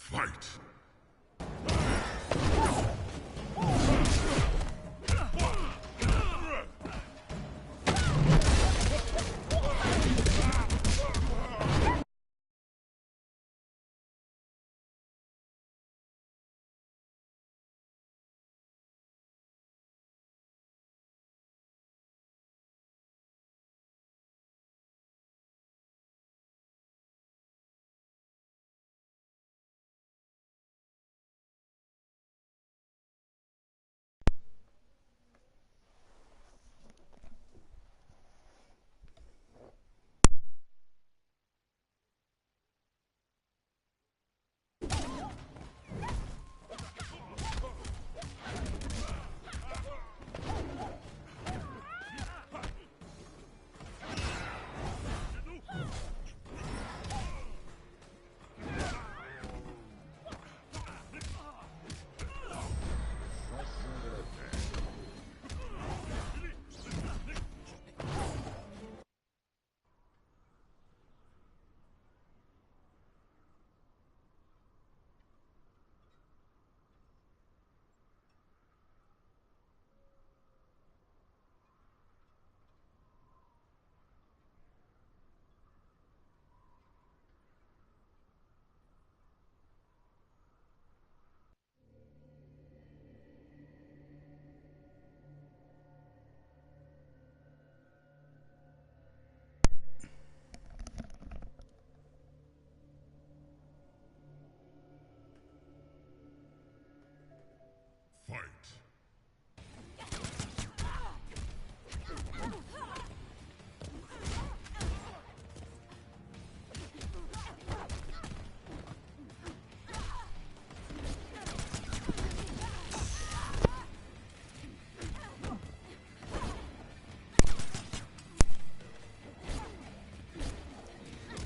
Fight!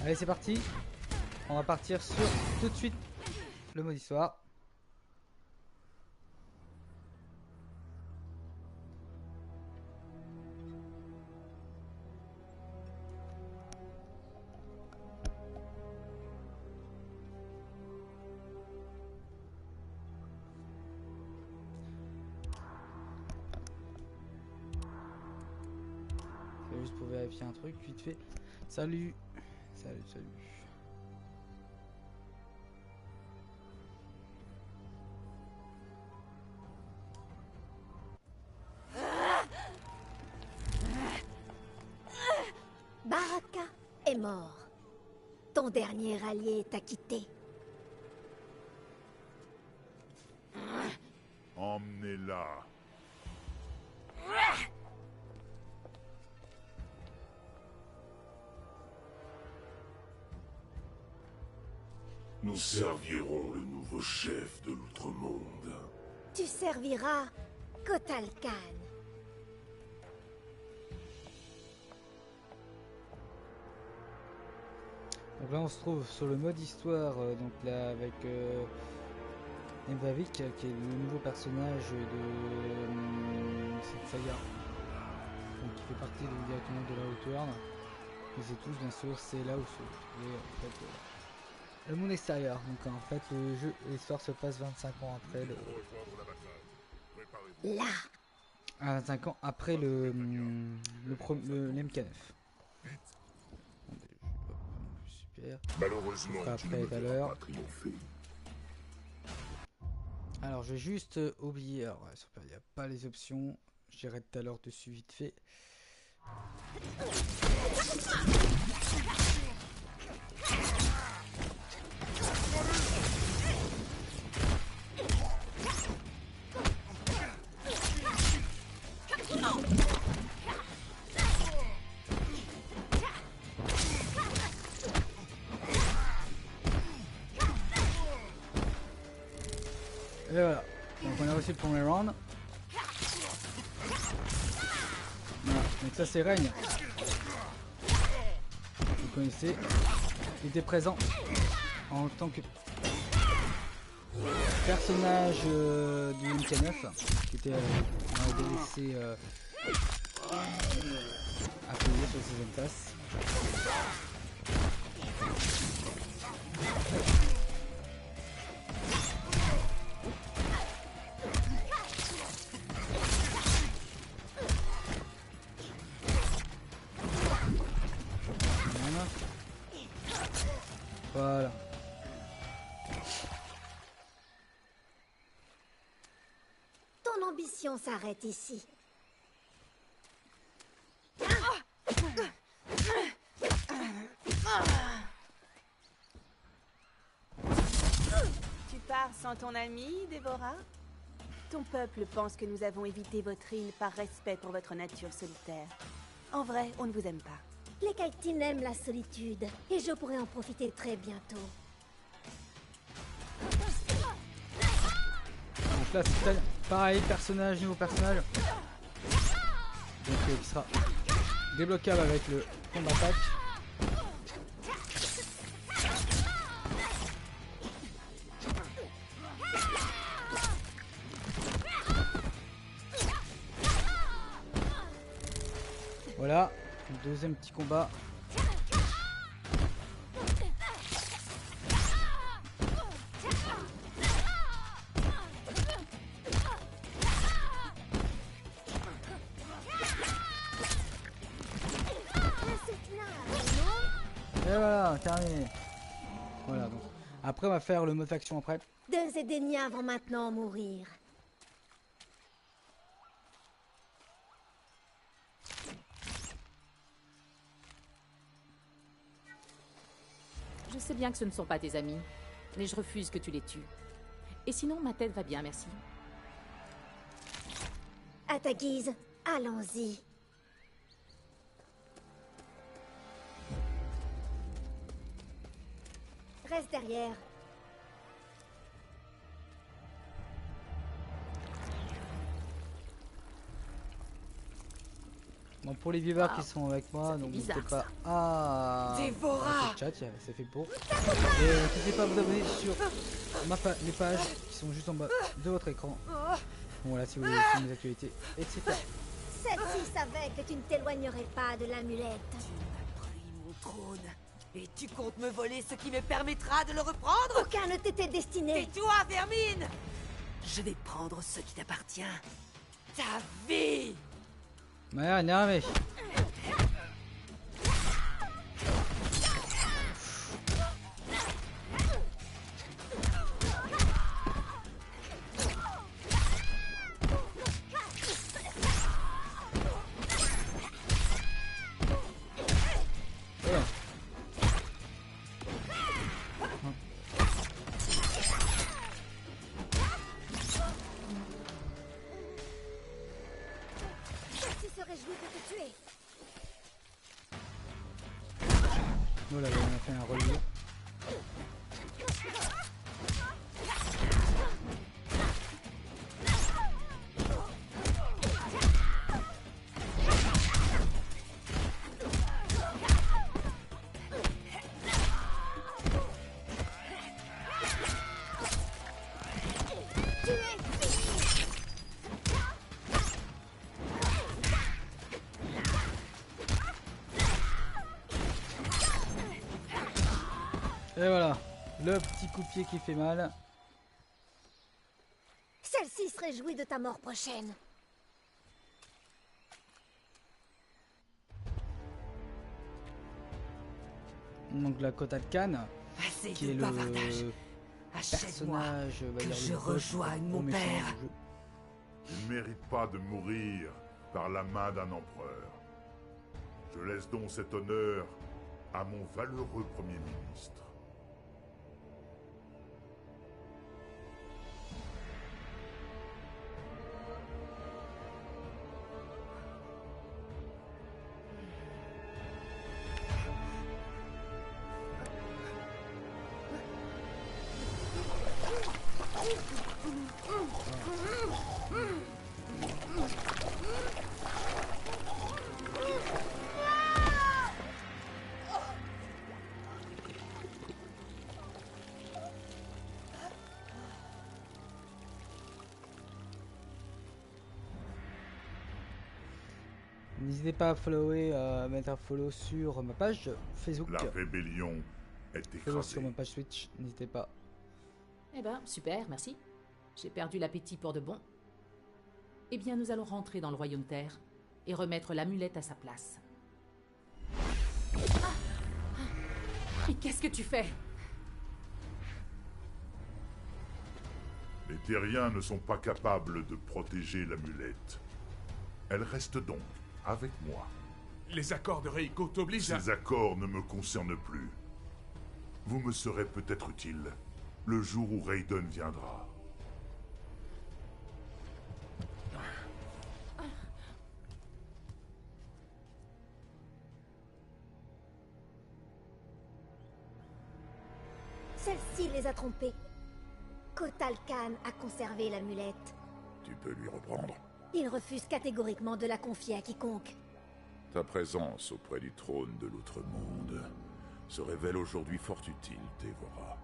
Allez, c'est parti. On va partir sur tout de suite le mode histoire. C'est juste pour vérifier un truc vite fait. Salut. Salut, salut. Baraka est mort. Ton dernier allié t'a quitté. Emmenez-la. Nous servirons le nouveau chef de l'Outre-Monde. Tu serviras Kotal Khan. Donc là on se trouve sur le mode histoire, donc là avec Mvavik qui est le nouveau personnage de cette saga, donc qui fait partie directement de la hauteur. Et c'est tous bien sûr, c'est là où se trouvait en fait le monde extérieur. Donc en fait le jeu, l'histoire se passe 25 ans après le... Là. 25 ans après le MK9. faire. Malheureusement, Après, tu ne me tout à verras l'heure. pas triompher. Alors, je vais juste oublier. Alors, ouais, super, il n'y a pas les options. J'irai tout à l'heure dessus vite fait. Et voilà. Donc on a reçu le premier round. Voilà. Donc ça c'est Règne. Vous connaissez. Il était présent en tant que personnage du MK9 qui était dans le DLC à payer sur Season Pass. Voilà. Ton ambition s'arrête ici. Tu pars sans ton ami, Déborah? Ton peuple pense que nous avons évité votre île par respect pour votre nature solitaire. En vrai, on ne vous aime pas. Les Kaïtines aiment la solitude, et je pourrais en profiter très bientôt. Donc là c'est pareil, personnage, nouveau personnage. Donc qui sera débloquable avec le combat pack. Voilà, deuxième petit combat. Et voilà, terminé. Voilà, donc après on va faire le mode faction après. Deux Édéniens vont maintenant mourir. Je sais bien que ce ne sont pas tes amis, mais je refuse que tu les tues. Et sinon, ma tête va bien, merci. À ta guise, allons-y. Reste derrière. Bon, pour les viewers Wow. qui sont avec moi, donc n'hésitez bizarre, pas à Déborah. le chat, c'est fait pour. Et n'hésitez pas à vous abonner sur les pages qui sont juste en bas de votre écran. Bon, voilà, si vous voulez suivre mes actualités, etc. Celle-ci savait que tu ne t'éloignerais pas de l'amulette. Tu m'as pris mon trône. Et tu comptes me voler ce qui me permettra de le reprendre? Aucun ne t'était destiné. Tais-toi, vermine! Je vais prendre ce qui t'appartient. Ta vie! Mais énervé. Celle-ci se réjouit de te tuer. Voilà, on a fait un relevé. Et voilà, le petit coup de pied qui fait mal. Celle-ci se réjouit de ta mort prochaine. Donc la Kotal Khan, Assez qui de est bavardage. le Achète-moi personnage, on va que dire, je le boss rejoigne au mon méchant père. du jeu. Il ne mérite pas de mourir par la main d'un empereur. Je laisse donc cet honneur à mon valeureux Premier ministre. N'hésitez pas à follower, à mettre un follow sur ma page Facebook, La rébellion est follow sur ma écrasée. page Twitch, n'hésitez pas. Eh ben, super, merci. J'ai perdu l'appétit pour de bon. Eh bien, nous allons rentrer dans le royaume terre et remettre l'amulette à sa place. Ah! Mais qu'est-ce que tu fais? Les terriens ne sont pas capables de protéger l'amulette. Elle reste donc avec moi. Les accords de Reiko t'obligent à... Ces accords ne me concernent plus. Vous me serez peut-être utile le jour où Raiden viendra. Celle-ci les a trompés. Kotal Khan a conservé l'amulette. Tu peux lui reprendre. Il refuse catégoriquement de la confier à quiconque. Ta présence auprès du trône de l'Outre-Monde se révèle aujourd'hui fort utile, Dévora.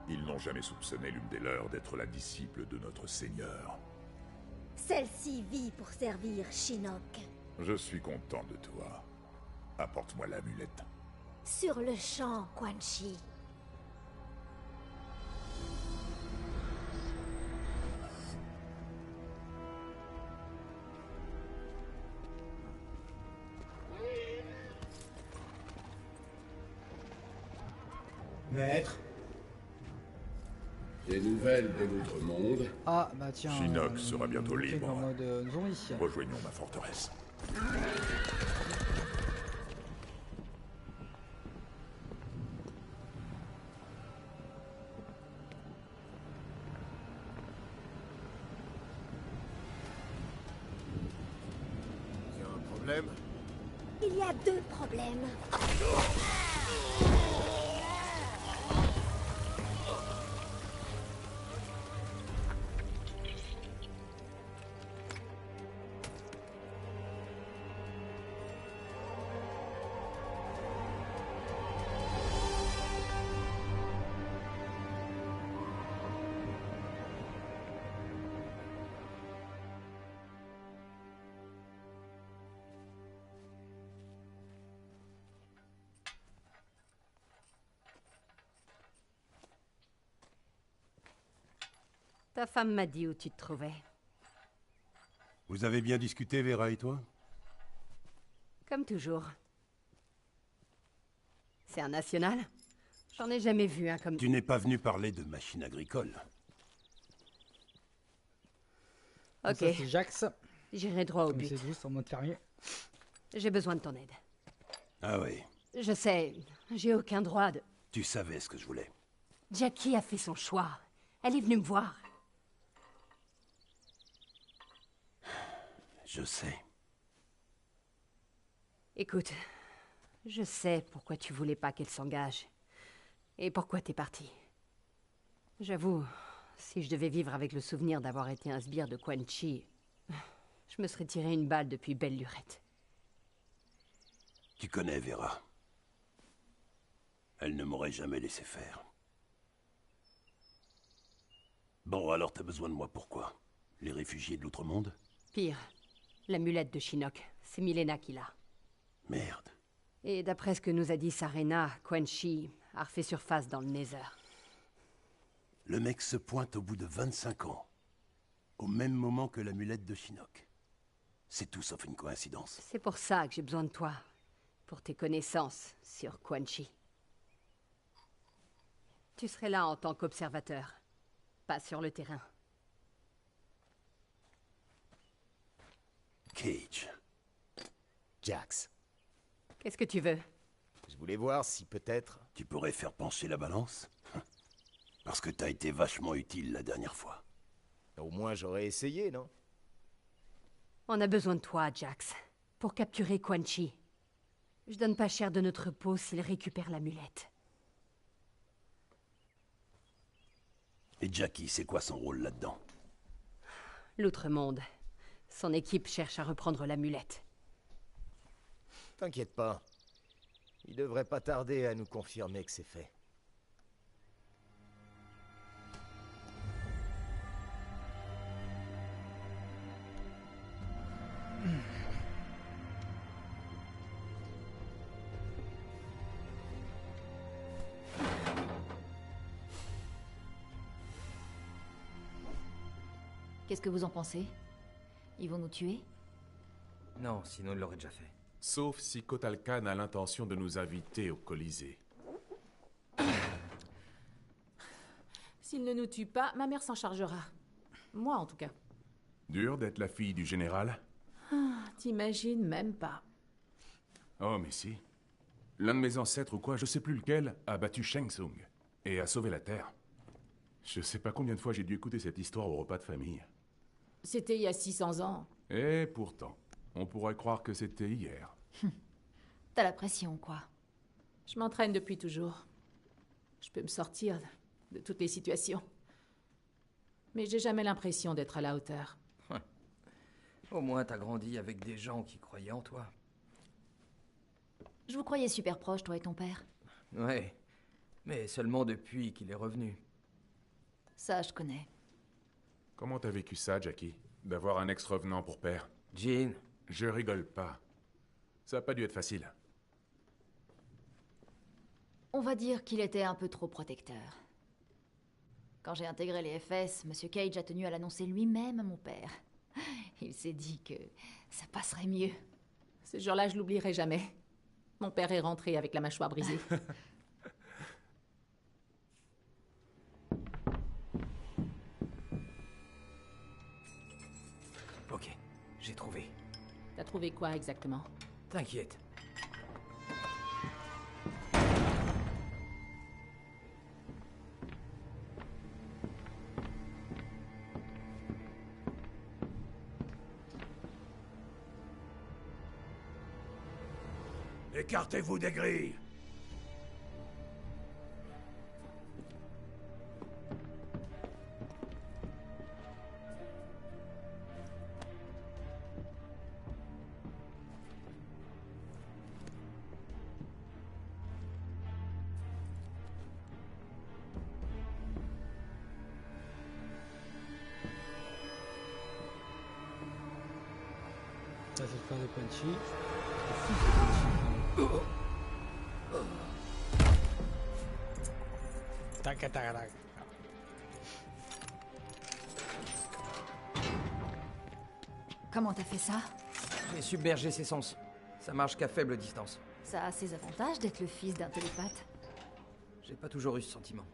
Ils n'ont jamais soupçonné l'une des leurs d'être la disciple de notre Seigneur. Celle-ci vit pour servir Shinnok. Je suis content de toi. Apporte-moi l'amulette. Sur le champ, Quan Chi. Maître. Des nouvelles de l'Outre-Monde? Ah bah tiens, Shinnok sera bientôt on fait libre. En mode zombie. Rejoignons ma forteresse. Il y a un problème? Il y a deux problèmes. Ta femme m'a dit où tu te trouvais. Vous avez bien discuté, Vera et toi? Comme toujours. C'est un national? J'en ai jamais vu un comme... Tu n'es pas venu parler de machines agricoles. Donc Ok, ça, c'est Jax, j'irai droit au comme but. c'est juste en mode fermier. J'ai besoin de ton aide. Ah oui, Je sais, j'ai aucun droit de... tu savais ce que je voulais. Jackie a fait son choix. Elle est venue me voir. Je sais. Écoute, je sais pourquoi tu voulais pas qu'elle s'engage. Et pourquoi t'es parti. J'avoue, si je devais vivre avec le souvenir d'avoir été un sbire de Quan Chi, je me serais tiré une balle depuis belle lurette. Tu connais Vera. Elle ne m'aurait jamais laissé faire. Bon, alors t'as besoin de moi pourquoi? Les réfugiés de l'Outre-Monde? Pire, l'amulette de Shinnok, c'est Milena qui l'a. Merde. Et d'après ce que nous a dit Sarena, Quan Chi a refait surface dans le Nether. Le mec se pointe au bout de 25 ans. Au même moment que l'amulette de Shinnok. C'est tout sauf une coïncidence. C'est pour ça que j'ai besoin de toi. Pour tes connaissances sur Quan Chi. Tu serais là en tant qu'observateur, pas sur le terrain. Cage. Jax, Qu'est-ce que tu veux? je voulais voir si peut-être... Tu pourrais faire pencher la balance? Parce que t'as été vachement utile la dernière fois. Au moins j'aurais essayé, non? On a besoin de toi, Jax, pour capturer Quan Chi. Je donne pas cher de notre peau s'il récupère l'amulette. Et Jackie, c'est quoi son rôle là-dedans? L'Outre-Monde. Son équipe cherche à reprendre l'amulette. T'inquiète pas. Il devrait pas tarder à nous confirmer que c'est fait. Qu'est-ce que vous en pensez? Ils vont nous tuer? Non, sinon il l'aurait déjà fait. Sauf si Kotal Khan a l'intention de nous inviter au Colisée. S'il ne nous tue pas, ma mère s'en chargera. Moi, en tout cas. Dur d'être la fille du général? T'imagines même pas. Oh, mais si. L'un de mes ancêtres ou quoi, je sais plus lequel, a battu Shang Tsung et a sauvé la Terre. Je sais pas combien de fois j'ai dû écouter cette histoire au repas de famille. C'était il y a 600 ans. Et pourtant, on pourrait croire que c'était hier. T'as la pression, quoi. Je m'entraîne depuis toujours. Je peux me sortir de toutes les situations. Mais j'ai jamais l'impression d'être à la hauteur. Au moins t'as grandi avec des gens qui croyaient en toi. Je vous croyais super proche, toi et ton père. Ouais, mais seulement depuis qu'il est revenu. Ça, je connais. Comment t'as vécu ça, Jackie? D'avoir un ex-revenant pour père? Jean. Je rigole pas. Ça a pas dû être facile. On va dire qu'il était un peu trop protecteur. Quand j'ai intégré les FS, Monsieur Cage a tenu à l'annoncer lui-même à mon père. Il s'est dit que ça passerait mieux. Ce jour-là, je l'oublierai jamais. Mon père est rentré avec la mâchoire brisée. Ok, j'ai trouvé. T'as trouvé quoi exactement? T'inquiète. Écartez-vous des grilles! Ça, c'est le frère de Quan Chi. Tac, tac, tac. Comment t'as fait ça? J'ai submergé ses sens. Ça marche qu'à faible distance. Ça a ses avantages d'être le fils d'un télépathe. J'ai pas toujours eu ce sentiment.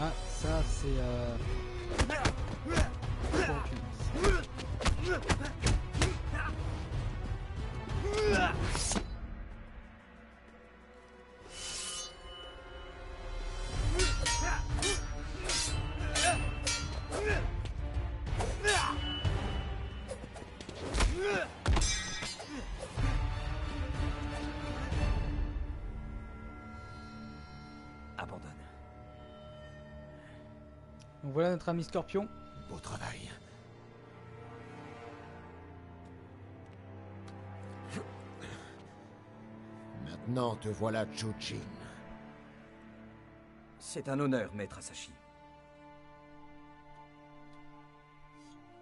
Ah, ça c'est Abandonne. Donc voilà notre ami Scorpion. Beau travail. Maintenant te voilà, Chujin. C'est un honneur, maître Asashi.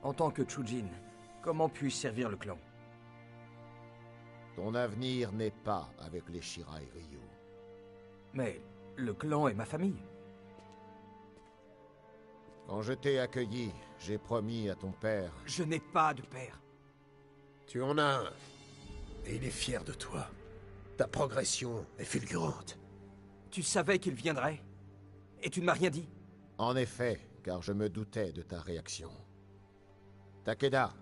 En tant que Chujin, comment puis-je servir le clan? Ton avenir n'est pas avec les Shirai Ryu. Mais le clan est ma famille. Quand je t'ai accueilli, j'ai promis à ton père... Je n'ai pas de père. Tu en as un. Et il est fier de toi. Ta progression est fulgurante. Tu savais qu'il viendrait? Et tu ne m'as rien dit? En effet, car je me doutais de ta réaction. Takeda,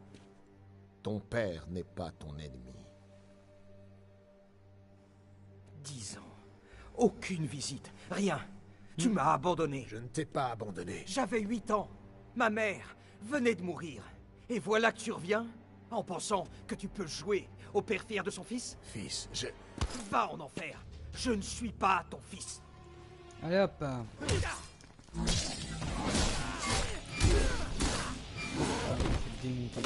ton père n'est pas ton ennemi. 10 ans. Aucune visite. Rien. Tu m'as abandonné. Je ne t'ai pas abandonné. J'avais 8 ans. Ma mère venait de mourir. Et voilà que tu reviens en pensant que tu peux jouer au père fier de son fils? Fils, Va en enfer. Je ne suis pas ton fils. Allez hop. Démonté.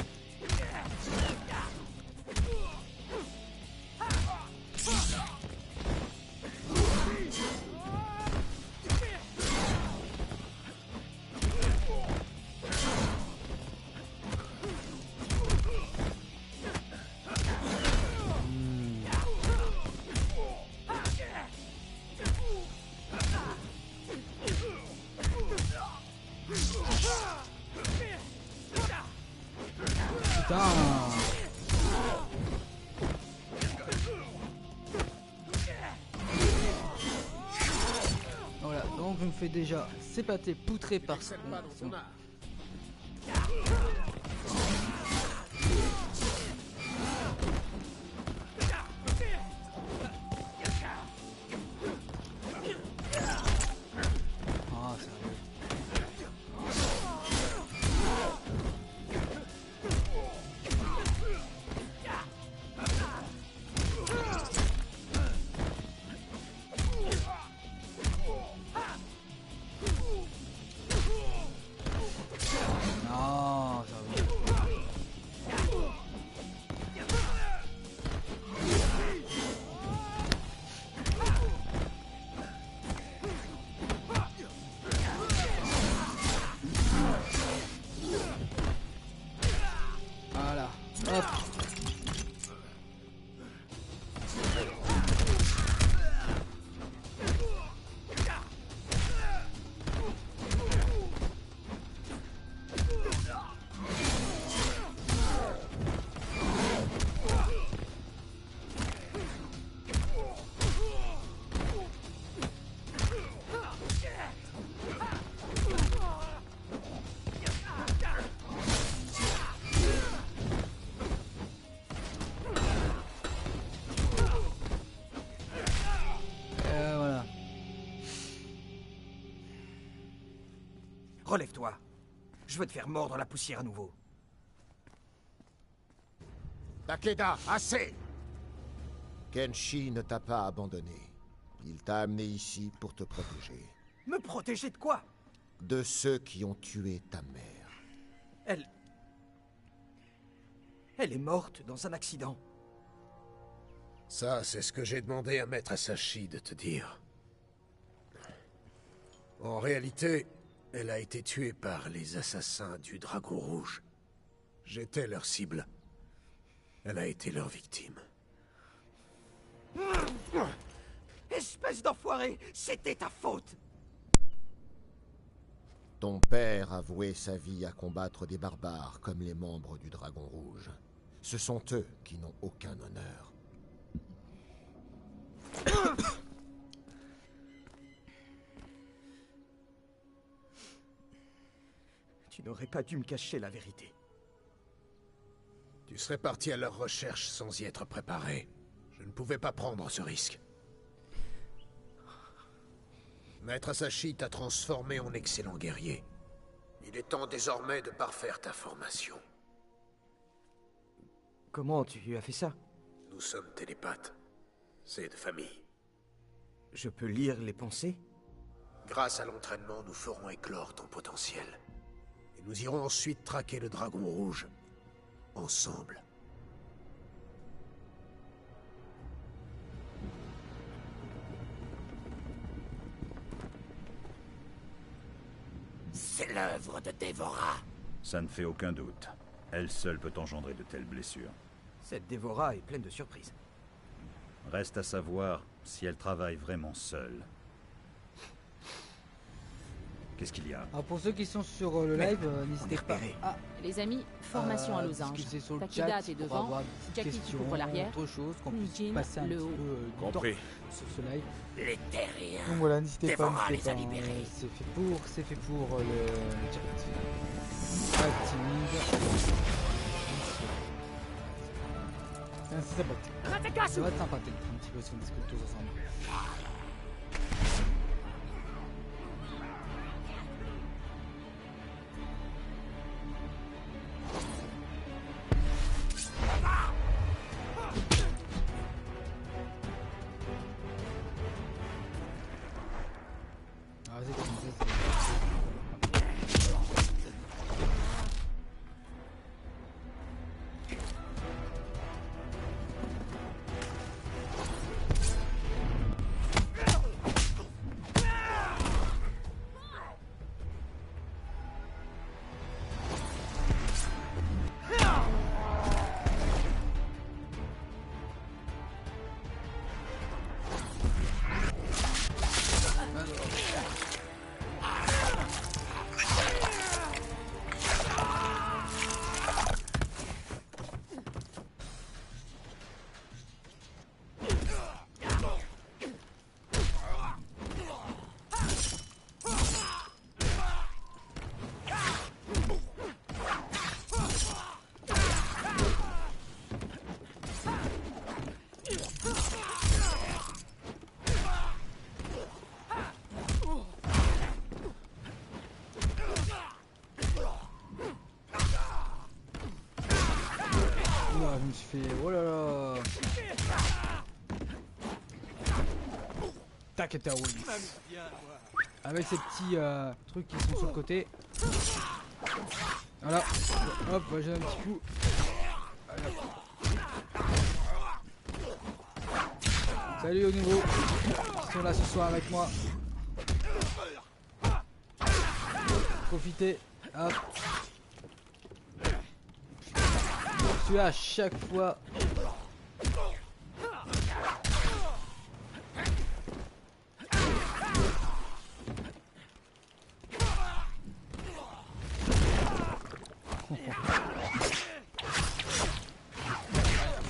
Voilà, donc je me fais déjà s'épater, poutrer par ce con. Ah, sérieux. Non, ça va. Voilà, hop. Voilà. Relève-toi. Je veux te faire mordre la poussière à nouveau. Takeda, assez! Kenshi ne t'a pas abandonné. Il t'a amené ici pour te protéger. Me protéger de quoi? De ceux qui ont tué ta mère. Elle est morte dans un accident. Ça, c'est ce que j'ai demandé à Maître Asashi de te dire. En réalité, elle a été tuée par les assassins du Dragon Rouge. J'étais leur cible. Elle a été leur victime. Espèce d'enfoiré! C'était ta faute! Ton père a voué sa vie à combattre des barbares comme les membres du Dragon Rouge. Ce sont eux qui n'ont aucun honneur. Tu n'aurais pas dû me cacher la vérité. Tu serais parti à leur recherche sans y être préparé. Je ne pouvais pas prendre ce risque. Maître Asashi t'a transformé en excellent guerrier. Il est temps désormais de parfaire ta formation. Comment tu as fait ça? Nous sommes télépathes. C'est de famille. Je peux lire les pensées? Grâce à l'entraînement, nous ferons éclore ton potentiel. Et nous irons ensuite traquer le Dragon Rouge. Ensemble. de Dévora. Ça ne fait aucun doute. Elle seule peut engendrer de telles blessures. Cette Dévora est pleine de surprises. Reste à savoir si elle travaille vraiment seule. Qu'est-ce qu'il y a? Alors pour ceux qui sont sur le live, n'hésitez pas à Les amis, formation à losange. discuter sur le Takeda, chat t'es pour devant. avoir des Jackie, tu questions, couvres l'arrière. autre chose, qu'on puisse Jin, passer un le petit haut. peu du temps Compris. sur ce live. Les terriens. Donc voilà, n'hésitez pas, Dévora n'hésitez les a pas, libérés. c'est fait pour le chat timide. C'est sympathique. Ça va être sympathique un petit peu si on discute tous ensemble. Ah, vas-y, commencez, Oula, je me suis fait... Oh là là. Tac, et t'as roulé. Avec ces petits trucs qui sont sur le côté. Voilà. Hop, j'ai un petit coup. Allez, hop. Salut au nouveau qui sont là ce soir avec moi. Profitez. Hop. Je suis là à chaque fois.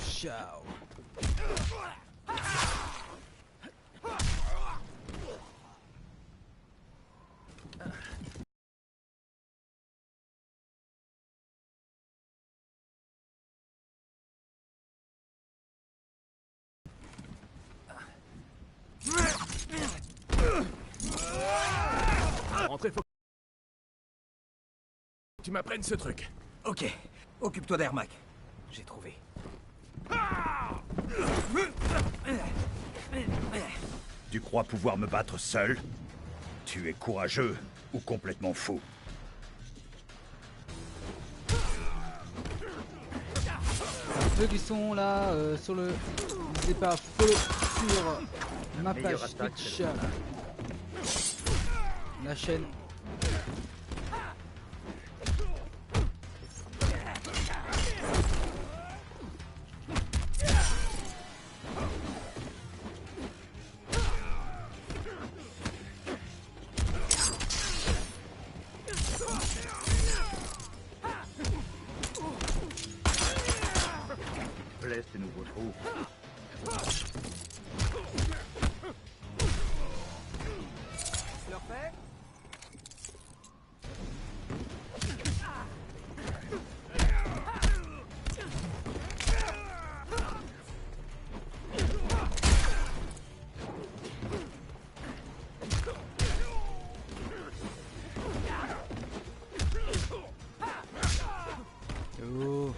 Ciao. Rentrez, faut que tu m'apprennes ce truc. Ok, occupe-toi d'Ermac. J'ai trouvé. Tu crois pouvoir me battre seul? Tu es courageux ou complètement fou? Ceux qui sont là sur le... N'hésitez pas à follow sur ma page Twitch. La chaîne. Laisse tes nouveaux trous. Leur fait? Oh.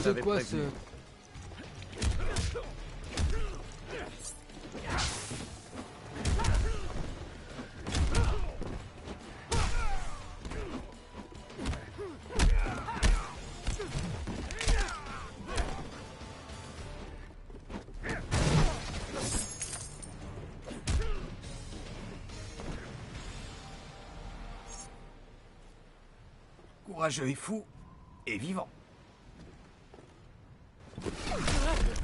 C'est quoi ce... Courageux et fou, et vivant.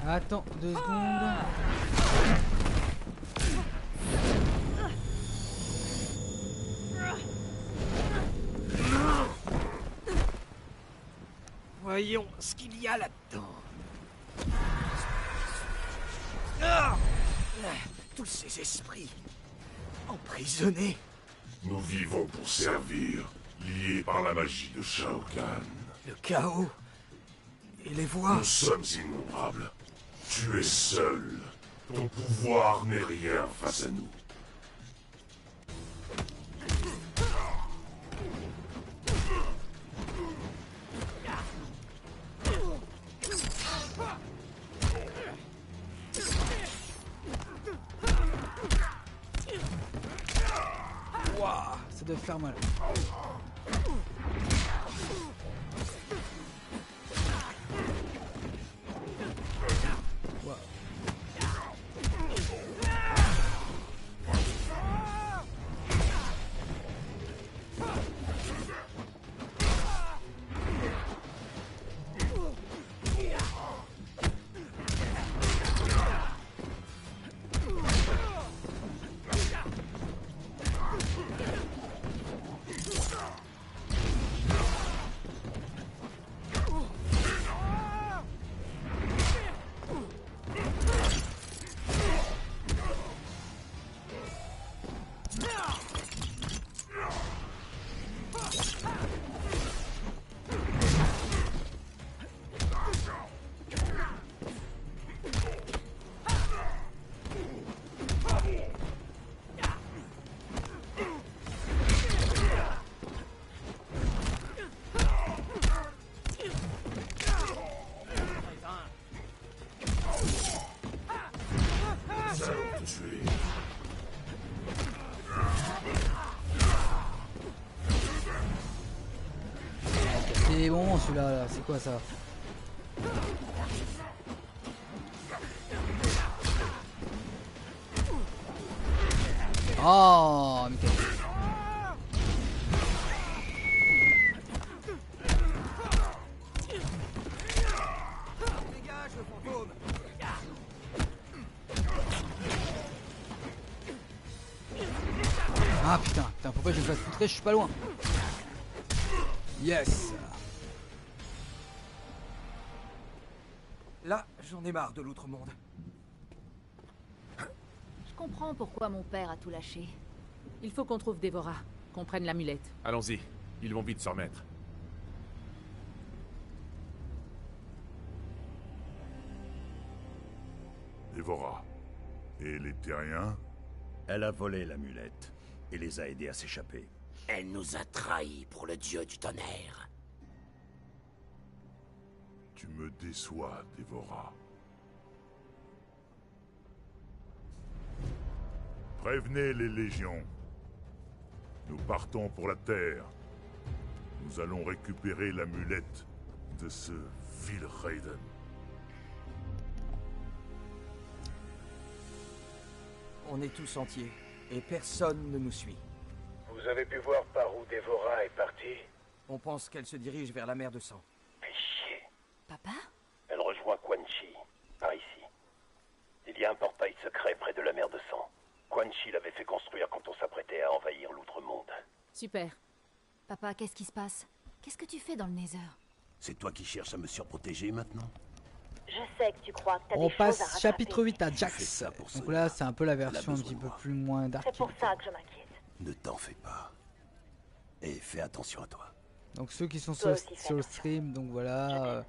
Attends 2 secondes. Voyons ce qu'il y a là-dedans. Ah, tous ces esprits emprisonnés. Nous vivons pour servir, liés par la magie de Shao Kahn. Le chaos et les voix. Nous sommes innombrables. Tu es seul. Ton pouvoir n'est rien face à nous. Waouh, ça doit faire mal. Waouh. C'est bon celui-là, là. C'est quoi ça? Oh, mais Dégage le fantôme. ah putain, pourquoi je me fasse poutrer, je suis pas loin. Yes. Là, j'en ai marre de l'autre monde. Je comprends pourquoi mon père a tout lâché. Il faut qu'on trouve Dévora, qu'on prenne l'amulette. Allons-y, ils vont vite se remettre. Dévora. Et les terriens? Elle a volé l'amulette et les a aidés à s'échapper. Elle nous a trahis pour le dieu du tonnerre. Tu me déçois, Dévora. Prévenez les légions. Nous partons pour la Terre. Nous allons récupérer l'amulette de ce vil Raiden. On est tous entiers, et personne ne nous suit. Vous avez pu voir par où Dévora est partie? On pense qu'elle se dirige vers la mer de sang. Fais chier. Papa? Elle rejoint Quan Chi, par ici. Il y a un portail secret près de la mer de sang. Quan Chi l'avait fait construire quand on s'apprêtait à envahir l'outre-monde. Super. Papa, qu'est-ce qui se passe? Qu'est-ce que tu fais dans le Nether? C'est toi qui cherches à me surprotéger maintenant? Je sais que tu crois que t'as On des choses à passe rattraper. chapitre 8 à Fais Jax. ça pour Donc Sonia. là c'est un peu la Elle a version un besoin petit de peu moi. plus moins dark. C'est pour ça que je m'inquiète. Ne t'en fais pas. Et fais attention à toi. Donc ceux qui sont Toi sur, aussi, fais sur le attention. stream, donc voilà.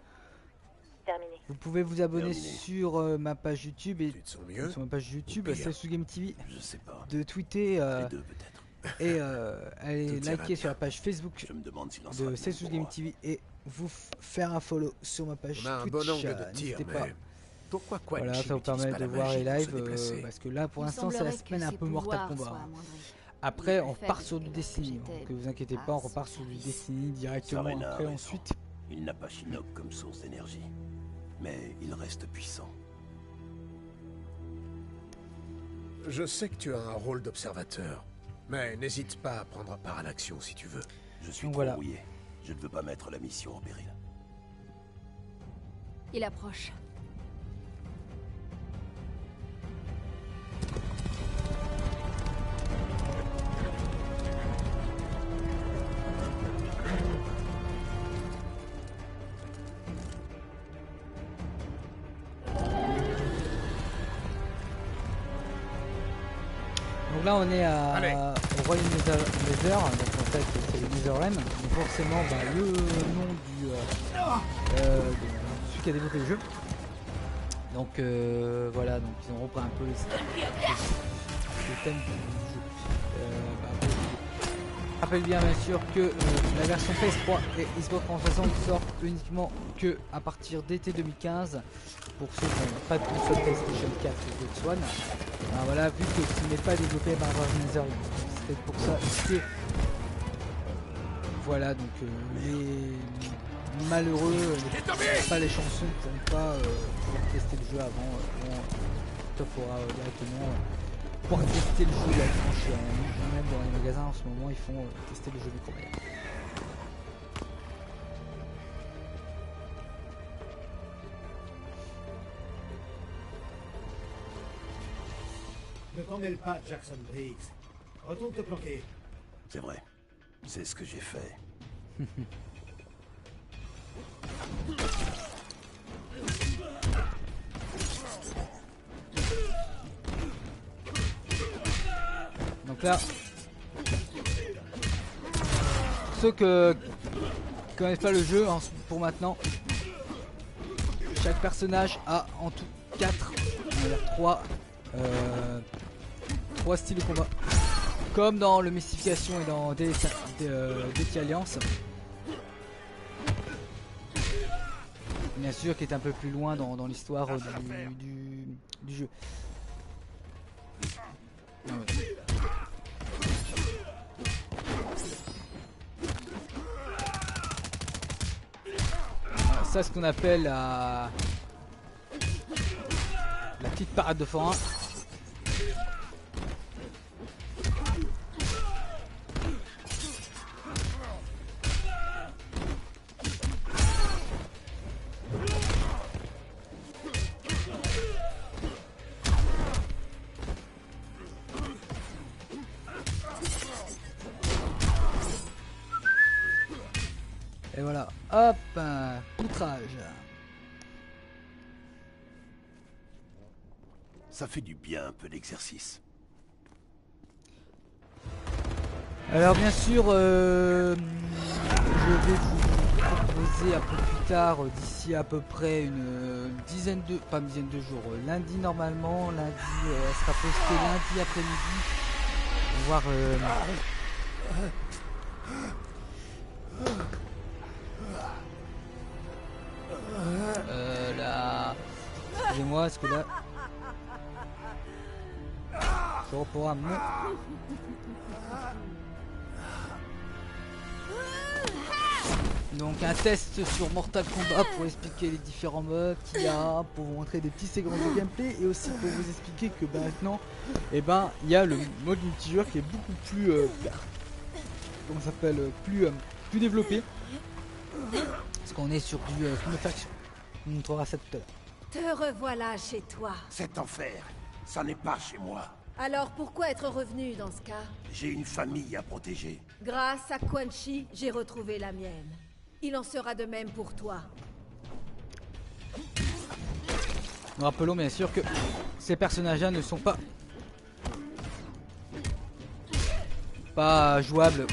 Terminé. Vous pouvez vous abonner Terminé. sur ma page YouTube et Tu te sens mieux? sur ma page YouTube, Pire. c'est sous Game TV, Je sais pas. de tweeter Les deux peut-être. et aller Tout ira liker bien. sur la page Facebook Je me demande s'il en de sera C'est bien sous pour Game moi. TV et vous faire un follow sur ma page On a un Twitch. bon angle de tir, N'hésitez pas. mais pourquoi Quan Voilà, Chi ça vous n'utilise permet pas de la voir les magie pour lives se déplacer? parce que là pour Il l'instant c'est la semblerait que semaine un ses peu Mortal pouvoirs Kombat. soient amoindris. Après Il on le fait repart sur du depuis que Destiny, j'étais donc vous inquiétez pas, on à repart son sur du service. Destiny directement Sarena a après raison. ensuite. Il n'a pas Shinnok comme source d'énergie. Mais il reste puissant. Je sais que tu as un rôle d'observateur, mais n'hésite pas à prendre part à l'action si tu veux. Je suis Donc trop voilà. rouillé. Je ne veux pas mettre la mission en péril. Il approche. Donc là on est au royaume Nether, donc en fait c'est le Netherrealm, donc forcément bah, le nom de celui qui a développé le jeu. Donc voilà, donc ils ont repris un peu le thème du jeu. Je rappelle bien sûr que la version PS3 et Xbox 360 sort uniquement que à partir d'été 2015 pour ceux qui n'ont pas de console PlayStation 4 ou Xbox One. Alors voilà, vu que ce n'est pas développé par Nether, c'est pour ça que voilà, donc les malheureux pas les chansons ne pourront pas pouvoir tester le jeu avant. Toi faudra directement pouvoir tester le jeu directement chez même dans les magasins en ce moment ils font tester le jeu micro-manière. Ne t'en mêle pas, Jackson Briggs. Retourne te planquer. C'est vrai. C'est ce que j'ai fait. Donc là, ceux que connaissent pas le jeu, hein, pour maintenant, chaque personnage a en tout 3 styles de combat. Comme dans le Mystification et dans Death Alliance. Bien sûr, qui est un peu plus loin dans l'histoire du jeu. Ah ouais. Alors, ça, ce qu'on appelle la petite parade de forain. Et voilà, hop, outrage. Ça fait du bien un peu d'exercice. Alors bien sûr, je vais vous proposer un peu plus tard, d'ici à peu près une dizaine de, pas une dizaine de jours, lundi normalement, lundi sera posté lundi après-midi, voir là, excusez-moi, est-ce que là, je reprends à mon... Donc un test sur Mortal Kombat pour expliquer les différents modes qu'il y a, pour vous montrer des petits séquences de gameplay et aussi pour vous expliquer que maintenant il y a le mode multijoueur qui est beaucoup plus comment ça s'appelle, plus développé, parce qu'on est sur du film faction. On montrera ça tout à l'heure. Te revoilà chez toi. Cet enfer, ça n'est pas chez moi. Alors pourquoi être revenu dans ce cas? J'ai une famille à protéger. Grâce à Quan Chi, j'ai retrouvé la mienne. Il en sera de même pour toi. Nous rappelons bien sûr que ces personnages-là ne sont pas jouables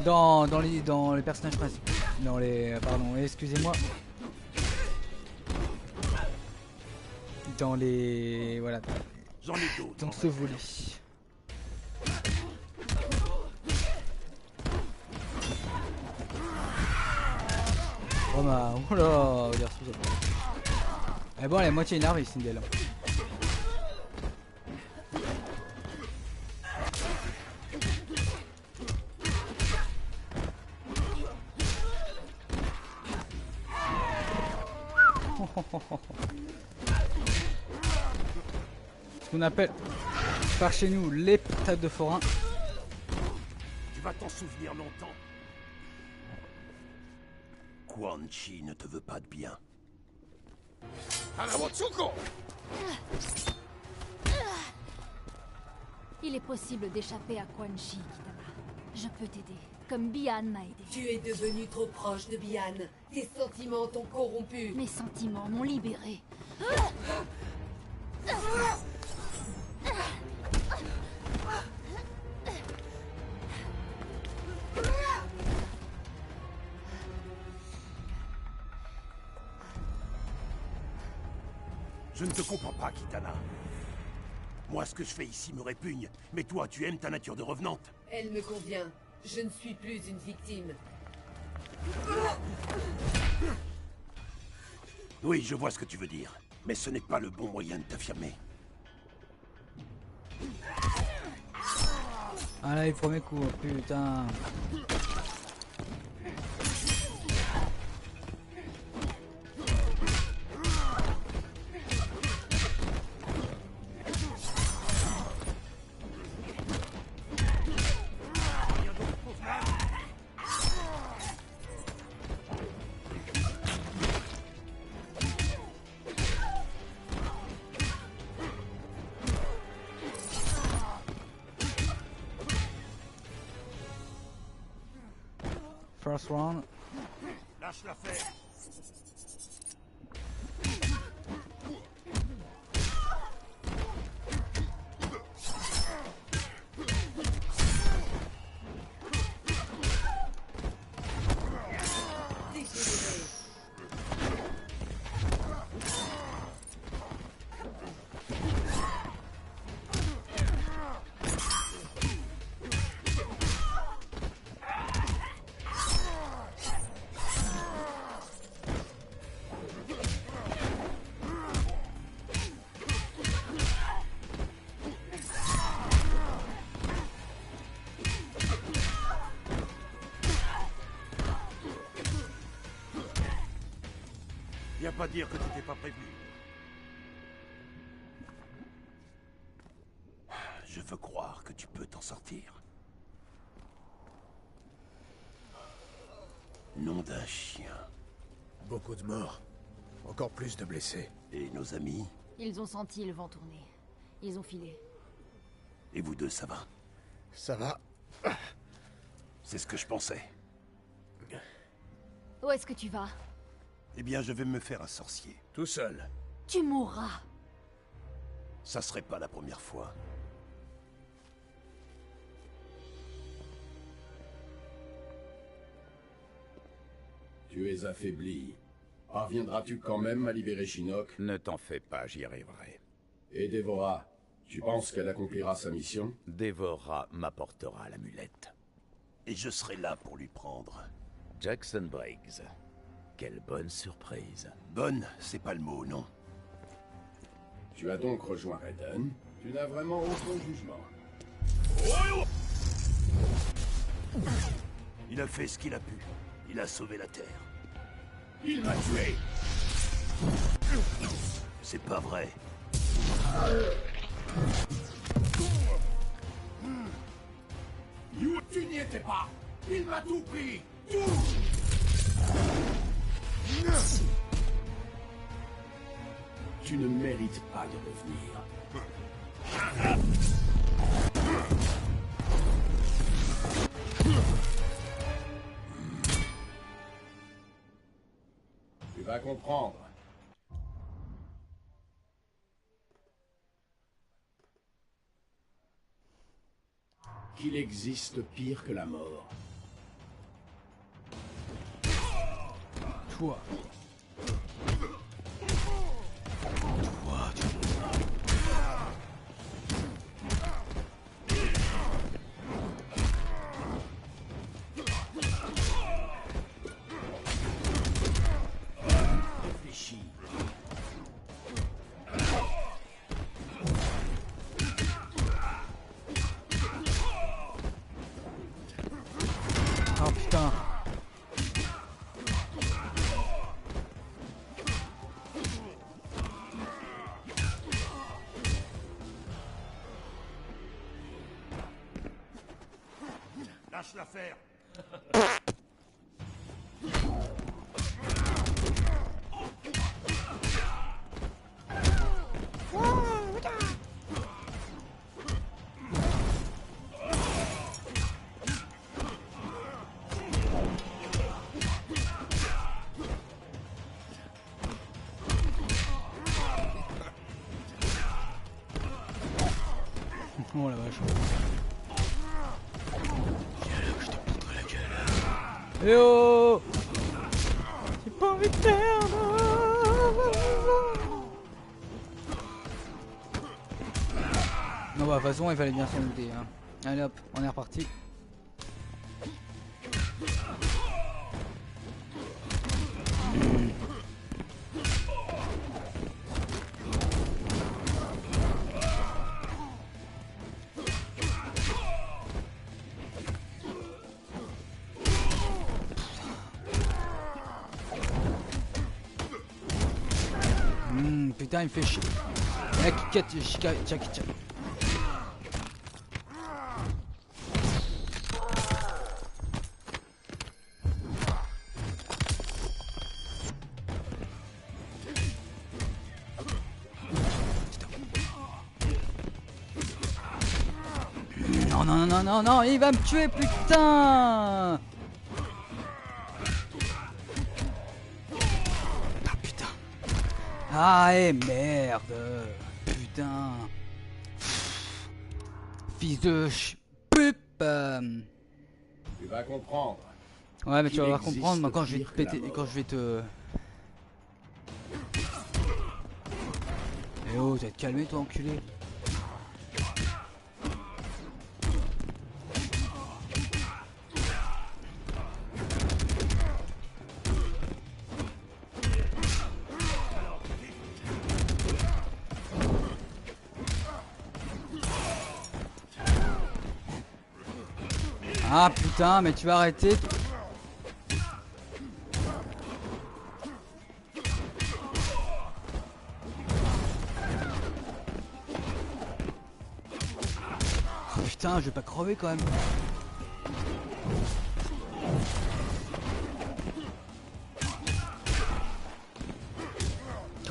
dans les personnages principaux. Pardon, excusez-moi. Dans les... Voilà. J'en ai d'autres. Dans ce volet. Oh bah, oh là, regarde sous ça. Eh bon, elle est moitié énervée, Sindel. Ce qu'on appelle par chez nous les patates de forain. Tu vas t'en souvenir longtemps. Quan Chi ne te veut pas de bien. Il est possible d'échapper à Quan Chi, Kitana. Je peux t'aider, comme Bian m'a aidé. Tu es devenu trop proche de Bian. Tes sentiments t'ont corrompu. Mes sentiments m'ont libéré. Je ne te comprends pas, Kitana. Moi, ce que je fais ici me répugne, mais toi, tu aimes ta nature de revenante. Elle me convient. Je ne suis plus une victime. Oui, je vois ce que tu veux dire, mais ce n'est pas le bon moyen de t'affirmer. Ah là, il premier coup, putain. First round. Lâche l'affaire. Viens pas dire que tu t'es pas prévenu. Je veux croire que tu peux t'en sortir. Nom d'un chien. Beaucoup de morts. Encore plus de blessés. Et nos amis? Ils ont senti le vent tourner. Ils ont filé. Et vous deux, ça va? Ça va. C'est ce que je pensais. Où est-ce que tu vas? Eh bien, je vais me faire un sorcier. Tout seul. Tu mourras. Ça serait pas la première fois. Tu es affaibli. Parviendras-tu quand même à libérer Shinnok? Ne t'en fais pas, j'y arriverai. Et Dévora, tu penses qu'elle accomplira sa mission? Dévora m'apportera l'amulette. Et je serai là pour lui prendre. Jackson Briggs. Quelle bonne surprise. Bonne, c'est pas le mot, non? Tu as donc rejoint Raiden. Tu n'as vraiment aucun jugement. Il a fait ce qu'il a pu. Il a sauvé la Terre. Il m'a tué! C'est pas vrai. Tu n'y étais pas! Il m'a tout pris! Tout! Tu ne mérites pas de revenir. Tu vas comprendre. Qu'il existe pire que la mort. Toi. Réfléchis. Oh putain. Lâche l'affaire. Oh la vache. Viens là que je te poudre la gueule. Eh oh! J'ai pas envie de perdre! Non bah de toute façon il fallait bien s'en douter hein. Allez hop, on est reparti. Putain il me fait chier. Non non non non non, il va me tuer putain. Ah et merde. Putain. Fils de pup. Tu vas comprendre. Ouais mais tu vas comprendre moi quand je vais te péter, quand je vais te... Eh oh, tu vas te calmer toi enculé. Ah putain, mais tu vas arrêter. Oh, putain, je vais pas crever quand même.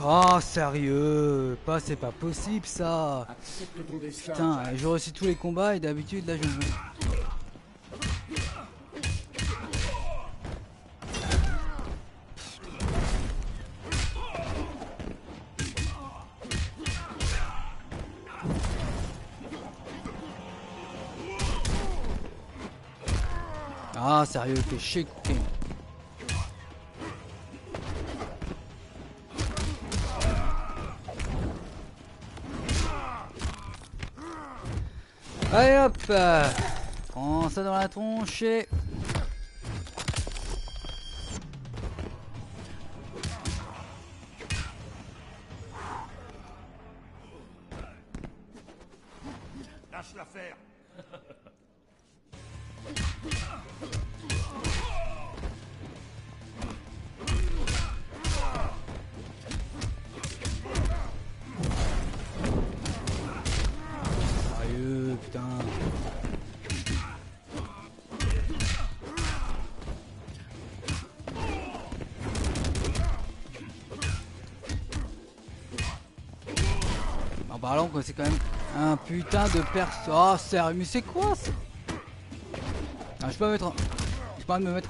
Oh sérieux, pas c'est pas possible ça. Putain, je réussis tous les combats et d'habitude là je me... Ah sérieux, fais chier. Allez hop, prends ça dans la tronche et... Lâche l'affaire. Sérieux, putain. En parlant quoi, c'est quand même un putain de perso. Oh sérieux, mais c'est quoi ça? Ah, je peux pas mettre. J'ai pas envie de me mettre.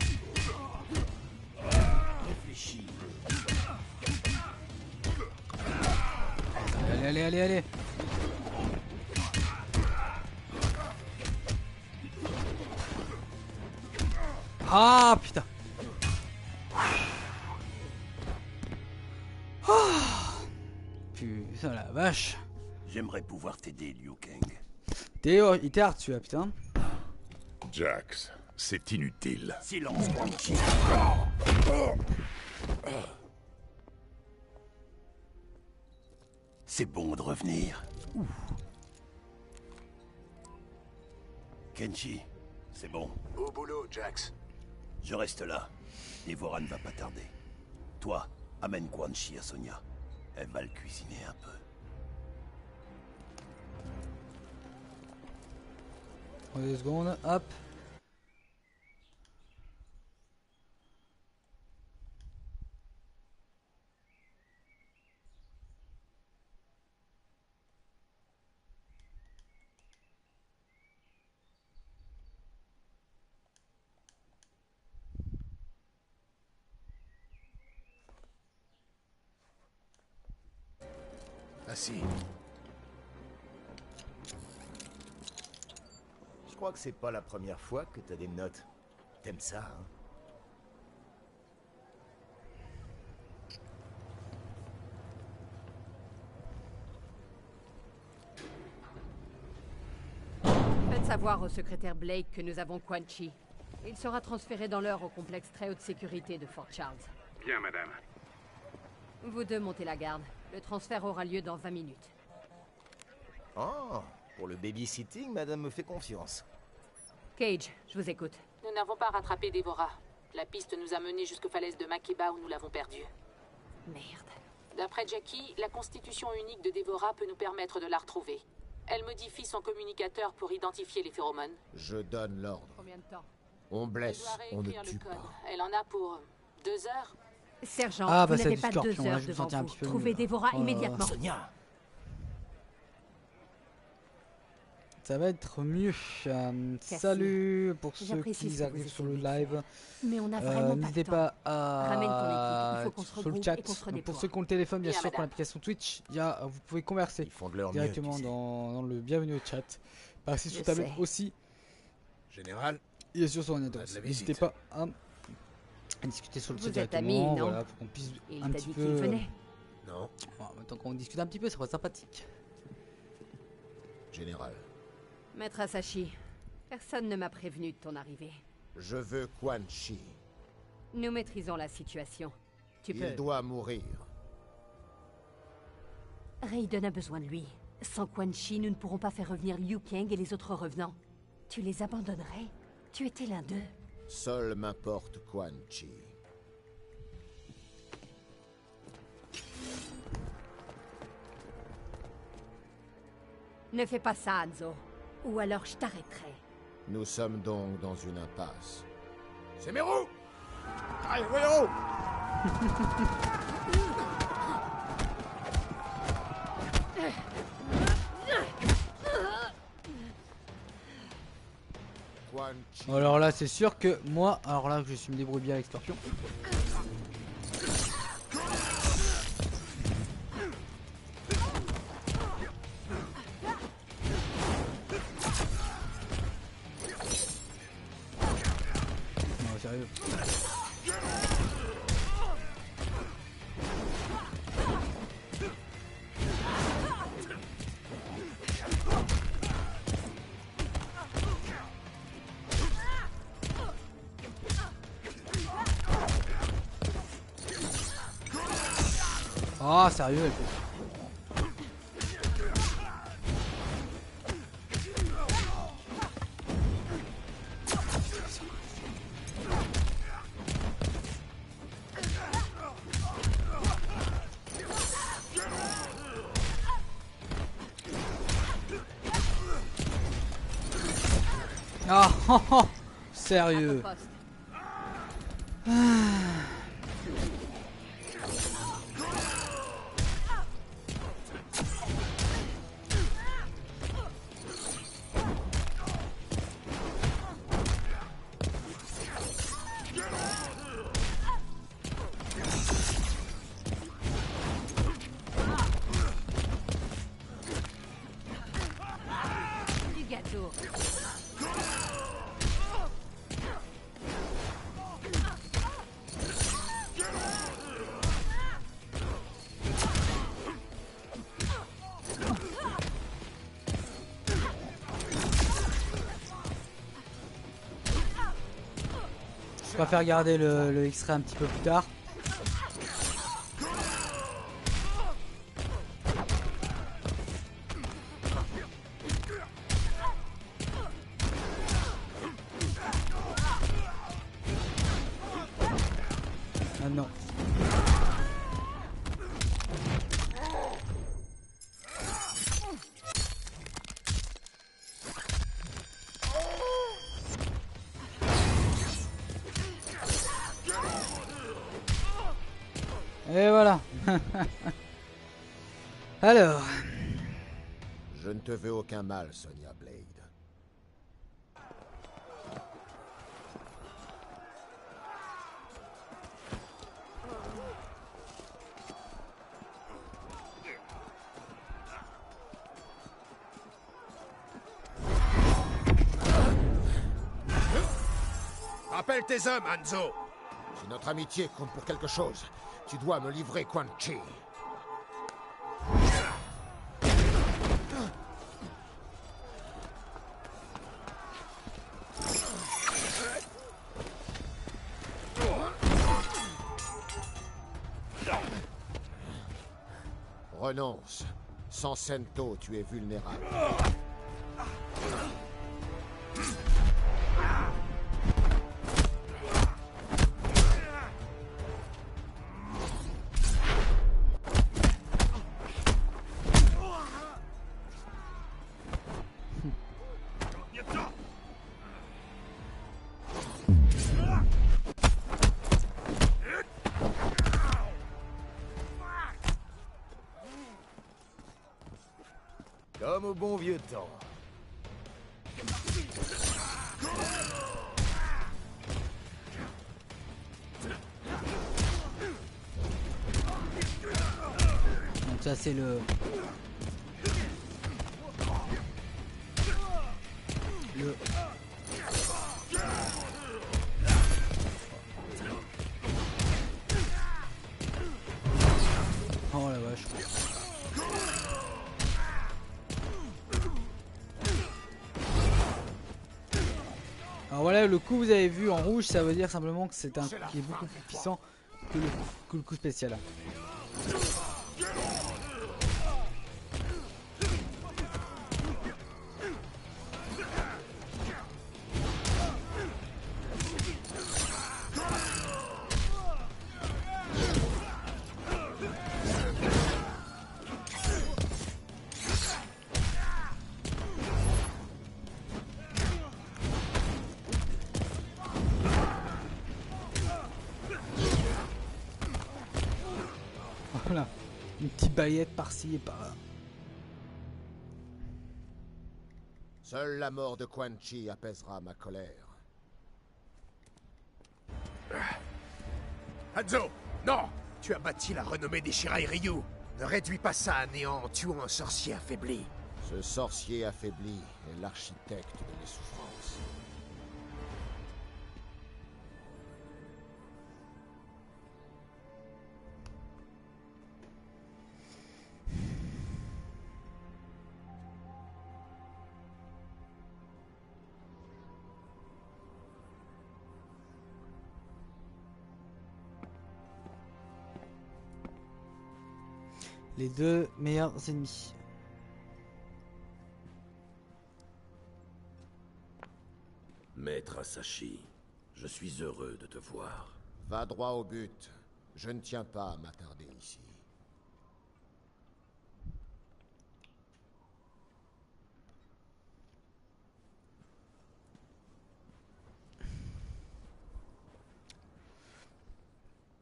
Réfléchis. Allez, allez, allez, allez. Ah putain. Oh. Putain la vache. J'aimerais pouvoir t'aider, Liu Kang. Théo, il t'est dessus, putain. Jax, c'est inutile. Silence, Quan Chi. C'est bon de revenir. Ouh. Kenshi, c'est bon. Au boulot, Jax. Je reste là. Dévora ne va pas tarder. Toi, amène Quan Chi à Sonia. Elle va le cuisiner un peu. Deux secondes, hop. Assis. Je crois que c'est pas la première fois que t'as des notes. T'aimes ça, hein? Faites savoir au secrétaire Blake que nous avons Quan Chi. Il sera transféré dans l'heure au complexe très haute sécurité de Fort Charles. Bien, madame. Vous deux montez la garde. Le transfert aura lieu dans 20 minutes. Oh, pour le babysitting, madame me fait confiance. Cage, je vous écoute. Nous n'avons pas rattrapé Dévora. La piste nous a menés jusqu'aux falaises de Makeba où nous l'avons perdue. Merde. D'après Jackie, la constitution unique de Dévora peut nous permettre de la retrouver. Elle modifie son communicateur pour identifier les phéromones. Je donne l'ordre. Combien de temps? On blesse, on ne Écrire le tue code. pas. Elle en a pour 2 heures. Sergent, Ah, vous bah, n'avez c'est pas du 2 Scorpion, là, heures je me devant sentais un vous. petit peu Trouvez mieux. Dévora Oh. immédiatement. Sonia! Ça va être mieux. Salut pour ceux J'apprécie qui ce que arrivent vous sur le essayez. live. Mais on a vraiment pas N'hésitez le temps. pas à Ramène ton équipe, il faut qu'on se sur le regroupe chat. et qu'on se Donc, redéploie. pour ceux qui ont le téléphone, bien Bien, sûr, qui ont madame. l'application Twitch, vous pouvez converser Ils font de leur mieux, directement tu sais. dans le bienvenue au chat. Passez Je sur tablette sais. aussi. Général, Et sur son ordinateur. Pas de la N'hésitez visite. pas à discuter sur le Vous chat êtes directement. amis, non? Voilà, pour qu'on puisse Et il un t'a petit dit peu. qu'il venait. non. Tant qu'on discute un petit peu, ça va être sympathique. Général, Maître Asashi, personne ne m'a prévenu de ton arrivée. je veux Quan Chi. Nous maîtrisons la situation. Tu peux. Il doit mourir. Raiden a besoin de lui. Sans Quan Chi, nous ne pourrons pas faire revenir Liu Kang et les autres revenants. Tu les abandonnerais? Tu étais l'un d'eux. Seul m'importe Quan Chi. Ne fais pas ça, Hanzo. Ou alors je t'arrêterai. Nous sommes donc dans une impasse. C'est mes roues! Allez, voyons! Quan Chi. Alors là, c'est sûr que moi, alors là, je suis me débrouille bien avec Scorpion. Non, sérieux. Ah, sérieux, elle fait. Ah, oh, oh, sérieux. Du gâteau. Je préfère garder le extrait un petit peu plus tard. Maintenant. Et voilà. Alors. Je ne te veux aucun mal, Sonya Blade. Appelle tes hommes, Hanzo. Si notre amitié compte pour quelque chose, tu dois me livrer Quan Chi. Renonce. Sans Sento, tu es vulnérable. Comme au bon vieux temps. Donc ça c'est le... Oh la vache. Alors voilà, le coup vous avez vu en rouge, ça veut dire simplement que c'est un coup qui est beaucoup plus puissant que le coup spécial. Voilà, une petite baillette par-ci et par-là. Seule la mort de Quan Chi apaisera ma colère. Hanzo, non! Tu as bâti la renommée des Shirai Ryu. Ne réduis pas ça à néant en tuant un sorcier affaibli. Ce sorcier affaibli est l'architecte de mes souffrances. Les deux meilleurs ennemis. Maître Asashi, je suis heureux de te voir. Va droit au but. Je ne tiens pas à m'attarder ici.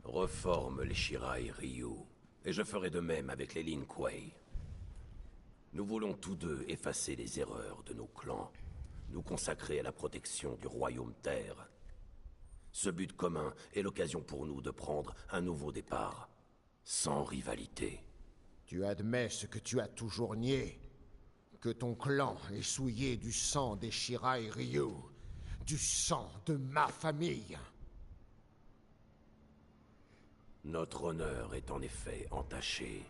Reforme les Shirai Ryu, et je ferai de même avec les Lin Kuei. Nous voulons tous deux effacer les erreurs de nos clans, nous consacrer à la protection du Royaume Terre. Ce but commun est l'occasion pour nous de prendre un nouveau départ, sans rivalité. Tu admets ce que tu as toujours nié, que ton clan est souillé du sang des Shirai Ryu, du sang de ma famille. Notre honneur est en effet entaché.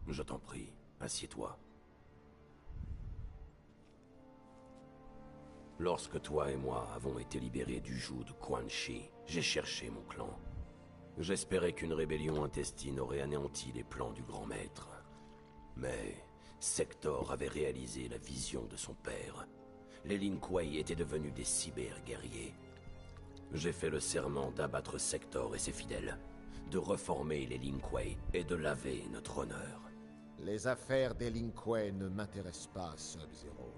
Je t'en prie, assieds-toi. Lorsque toi et moi avons été libérés du joug de Quan Chi, j'ai cherché mon clan. J'espérais qu'une rébellion intestine aurait anéanti les plans du grand maître. Mais Sector avait réalisé la vision de son père. Les Lin Kuei étaient devenus des cyber-guerriers. J'ai fait le serment d'abattre Sector et ses fidèles, de reformer les Lin Kuei et de laver notre honneur. Les affaires des Lin Kuei ne m'intéressent pas, Sub-Zero.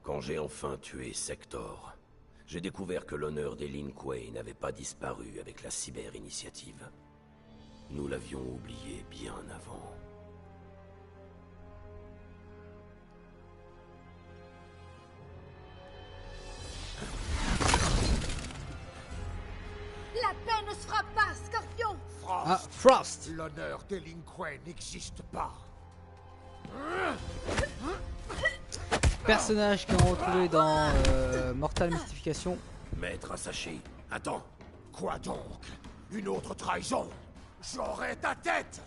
Quand j'ai enfin tué Sector, j'ai découvert que l'honneur des Lin Kuei n'avait pas disparu avec la cyber-initiative. Nous l'avions oublié bien avant. La paix ne se fera pas, Scorpion! Frost! Ah, Frost! L'honneur des Lin Kuei n'existe pas. personnage qu'on retrouvait dans Mortal Mystification. Maître Asashi, attends. Quoi donc? Une autre trahison? J'aurai ta tête!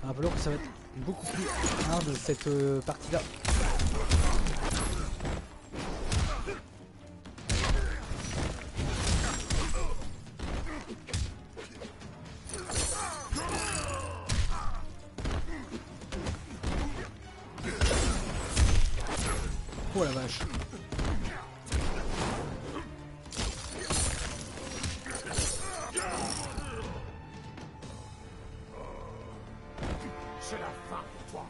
Rappelons que ça va être beaucoup plus hard cette partie-là. Oh la vache. C'est la fin pour toi.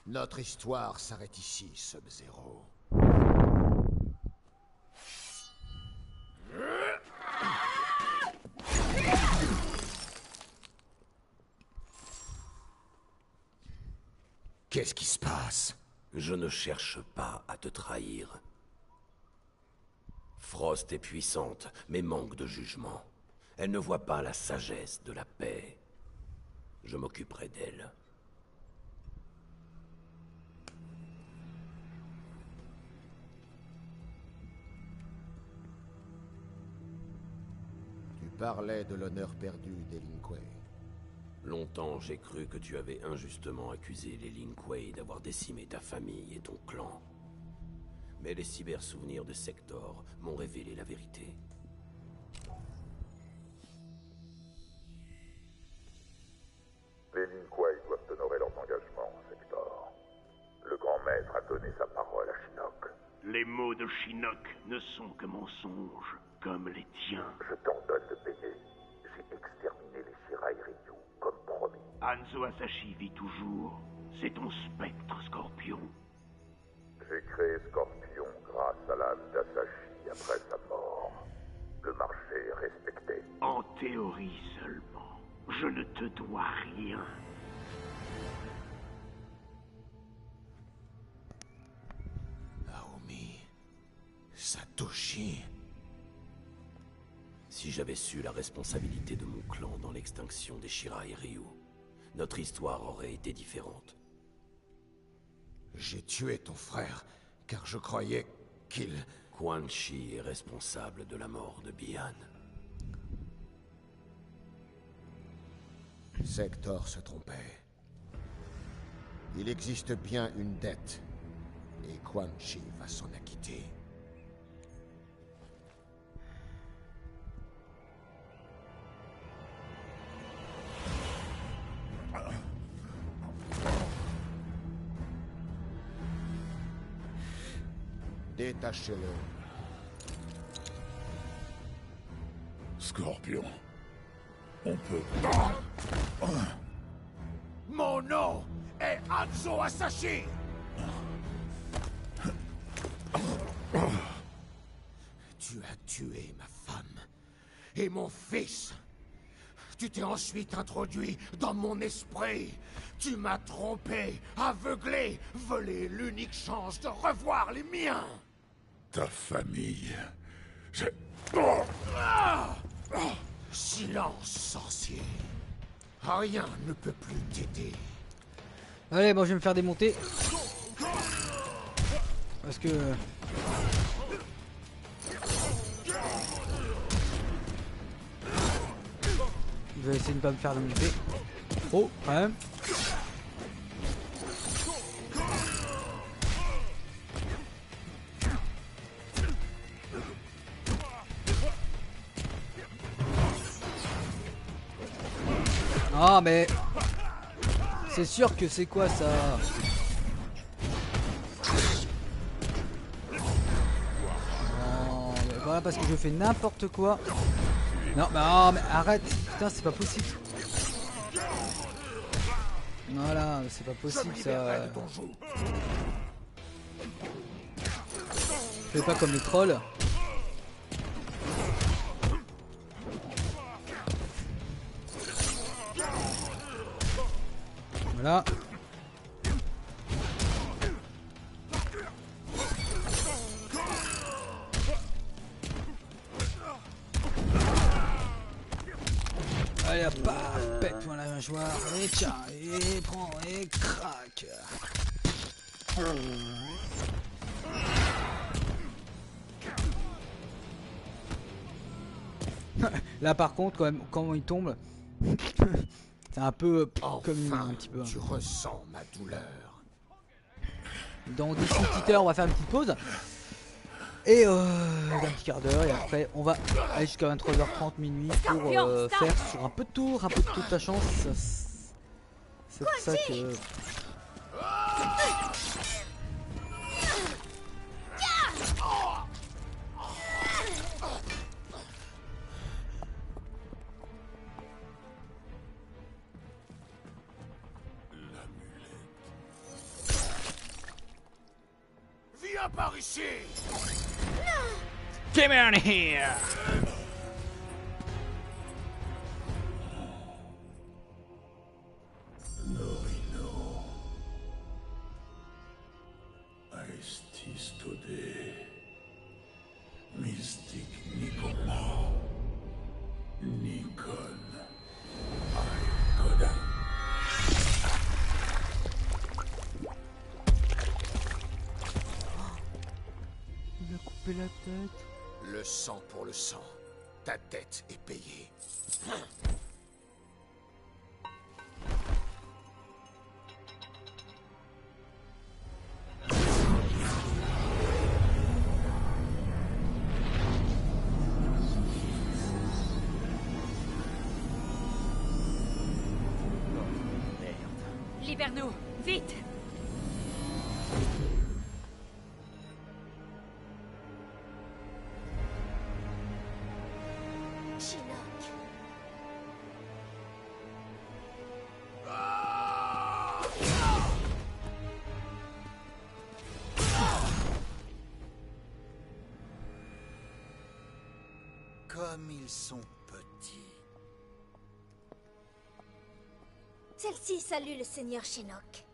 Notre histoire s'arrête ici, Sub-Zero. Qu'est-ce qui se passe? Je ne cherche pas à te trahir. Frost est puissante, mais manque de jugement. Elle ne voit pas la sagesse de la paix. Je m'occuperai d'elle. Tu parlais de l'honneur perdu des Lin Kuei. Longtemps, j'ai cru que tu avais injustement accusé les Lin Kuei d'avoir décimé ta famille et ton clan. Mais les cybersouvenirs de Sector m'ont révélé la vérité. Les Lin Kuei doivent honorer leurs engagements, Sector. Le grand maître a donné sa parole à Shinnok. Les mots de Shinnok ne sont que mensonges, comme les tiens. Je t'ordonne de payer. J'ai exterminé les Shirai Ryu, comme promis. Hanzo Asashi vit toujours. C'est ton spectre, Scorpion. J'ai créé Scorpion grâce à l'âme d'Asashi après sa mort. Le marché est respecté. En théorie seulement. Je ne te dois rien. Naomi... Satoshi... Si j'avais su la responsabilité de mon clan dans l'extinction des Shirai Ryu, notre histoire aurait été différente. J'ai tué ton frère, car je croyais qu'il... Quan Chi est responsable de la mort de Bihan. Sector se trompait. Il existe bien une dette, et Quan Chi va s'en acquitter. Détachez-le. Scorpion, on peut... Mon nom est Hanzo Asashi! Tu as tué ma femme et mon fils. Tu t'es ensuite introduit dans mon esprit. Tu m'as trompé, aveuglé, volé l'unique chance de revoir les miens. Ta famille... Silence, sorcier. Rien ne peut plus t'aider. Allez, bon, je vais me faire démonter. Parce que... il va essayer de ne pas me faire démonter. Oh, quand même. Ah mais... C'est sûr que c'est quoi ça? Non mais voilà parce que je fais n'importe quoi. Non mais, oh, mais arrête. Putain c'est pas possible. Voilà c'est pas possible ça. Fais pas comme les trolls. Voilà. Allez hop, pète-moi la mâchoire, et tiens, et prends, et craque. Là par contre, quand même, quand il tombe, c'est un peu comme un petit peu. Tu ressens ma douleur. Dans 10 petites heures, on va faire une petite pause. Et un petit quart d'heure. Et après, on va aller jusqu'à 23h30 minuit pour faire sur un peu de tour de ta chance. C'est pour ça que... Viens par ici. Come on here. Norino. Aestis Tode. Mystic Nikoma. Nikon. Aikoda. Il a coupé la tête. Le sang pour le sang. Ta dette est payée. Libère-nous, vite! Shinnok. Comme ils sont petits. Celle-ci salue le seigneur Shinnok.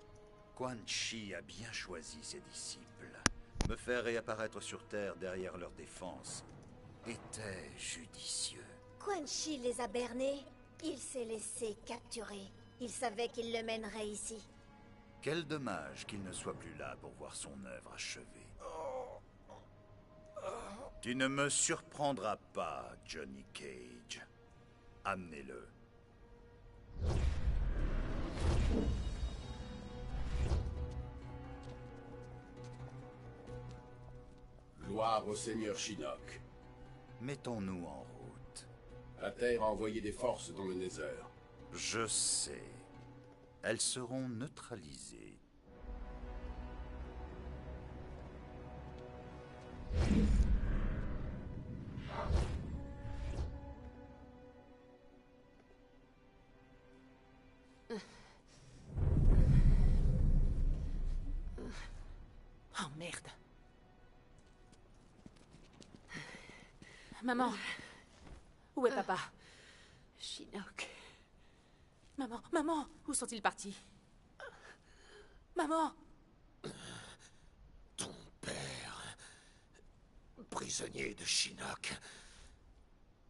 Quan Chi a bien choisi ses disciples. Me faire réapparaître sur Terre derrière leur défense était judicieux. Quan Chi les a bernés, il s'est laissé capturer. Il savait qu'il le mènerait ici. Quel dommage qu'il ne soit plus là pour voir son œuvre achevée. Tu ne me surprendras pas, Johnny Cage. Amenez-le. Gloire au seigneur Shinnok. Mettons-nous en route. La Terre a envoyé des forces dans le Nether. Je sais. Elles seront neutralisées. Oh merde. Maman. Où est papa? Shinnok. Maman, où sont-ils partis? Maman. Ton père, prisonnier de Shinnok,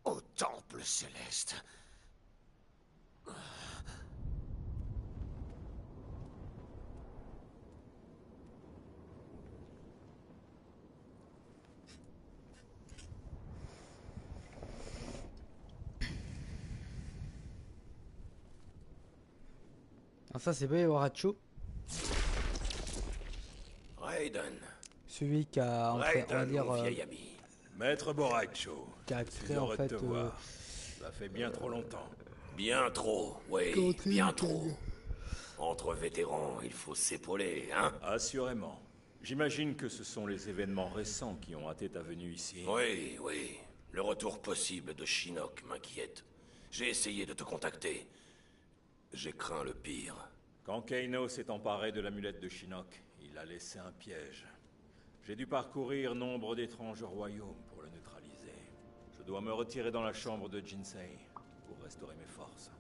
au temple céleste. Alors ça c'est Boracho. Raiden. Celui qui a, on va dire, vieil ami. Maître Boracho, qui a créé en fait... Ça fait bien trop longtemps. Bien trop, oui, Contre bien une trop. Entre vétérans, il faut s'épauler, hein? Assurément. J'imagine que ce sont les événements récents qui ont hâté ta venue ici. Oui, oui. Le retour possible de Shinnok m'inquiète. J'ai essayé de te contacter. J'ai craint le pire. Quand Kano s'est emparé de l'amulette de Shinnok, il a laissé un piège. J'ai dû parcourir nombre d'étranges royaumes pour le neutraliser. Je dois me retirer dans la chambre de Jinsei pour restaurer mes forces.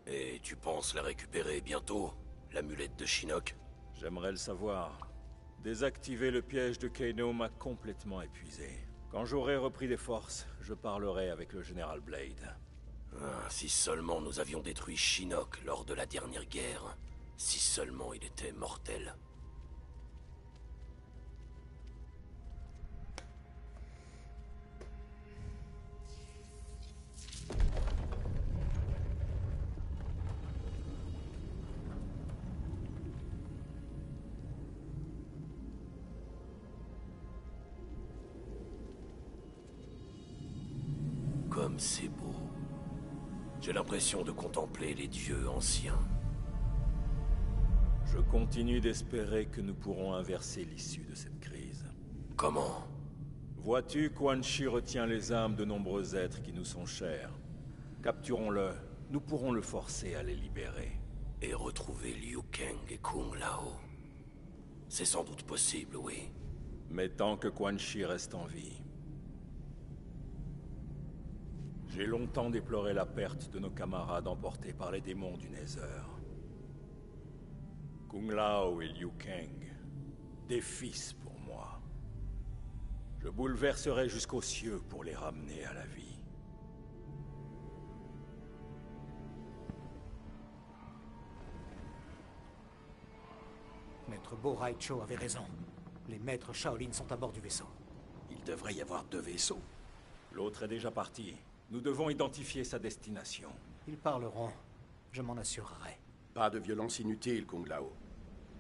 Et tu penses la récupérer bientôt, l'amulette de Shinnok? J'aimerais le savoir. Désactiver le piège de Kano m'a complètement épuisé. Quand j'aurai repris des forces, je parlerai avec le général Blade. Ah, si seulement nous avions détruit Shinnok lors de la dernière guerre. Si seulement il était mortel. Comme c'est beau. J'ai l'impression de contempler les dieux anciens. Je continue d'espérer que nous pourrons inverser l'issue de cette crise. Comment? Vois-tu, Quan Chi retient les âmes de nombreux êtres qui nous sont chers. Capturons-le, nous pourrons le forcer à les libérer. Et retrouver Liu Kang et Kung Lao. C'est sans doute possible, oui. Mais tant que Quan Chi reste en vie... J'ai longtemps déploré la perte de nos camarades emportés par les démons du Nether. Kung Lao et Liu Kang, des fils pour moi. Je bouleverserai jusqu'aux cieux pour les ramener à la vie. Maître Bo Raicho avait raison. Les maîtres Shaolin sont à bord du vaisseau. Il devrait y avoir 2 vaisseaux. L'autre est déjà parti. Nous devons identifier sa destination. Ils parleront. Je m'en assurerai. Pas de violence inutile, Kung Lao.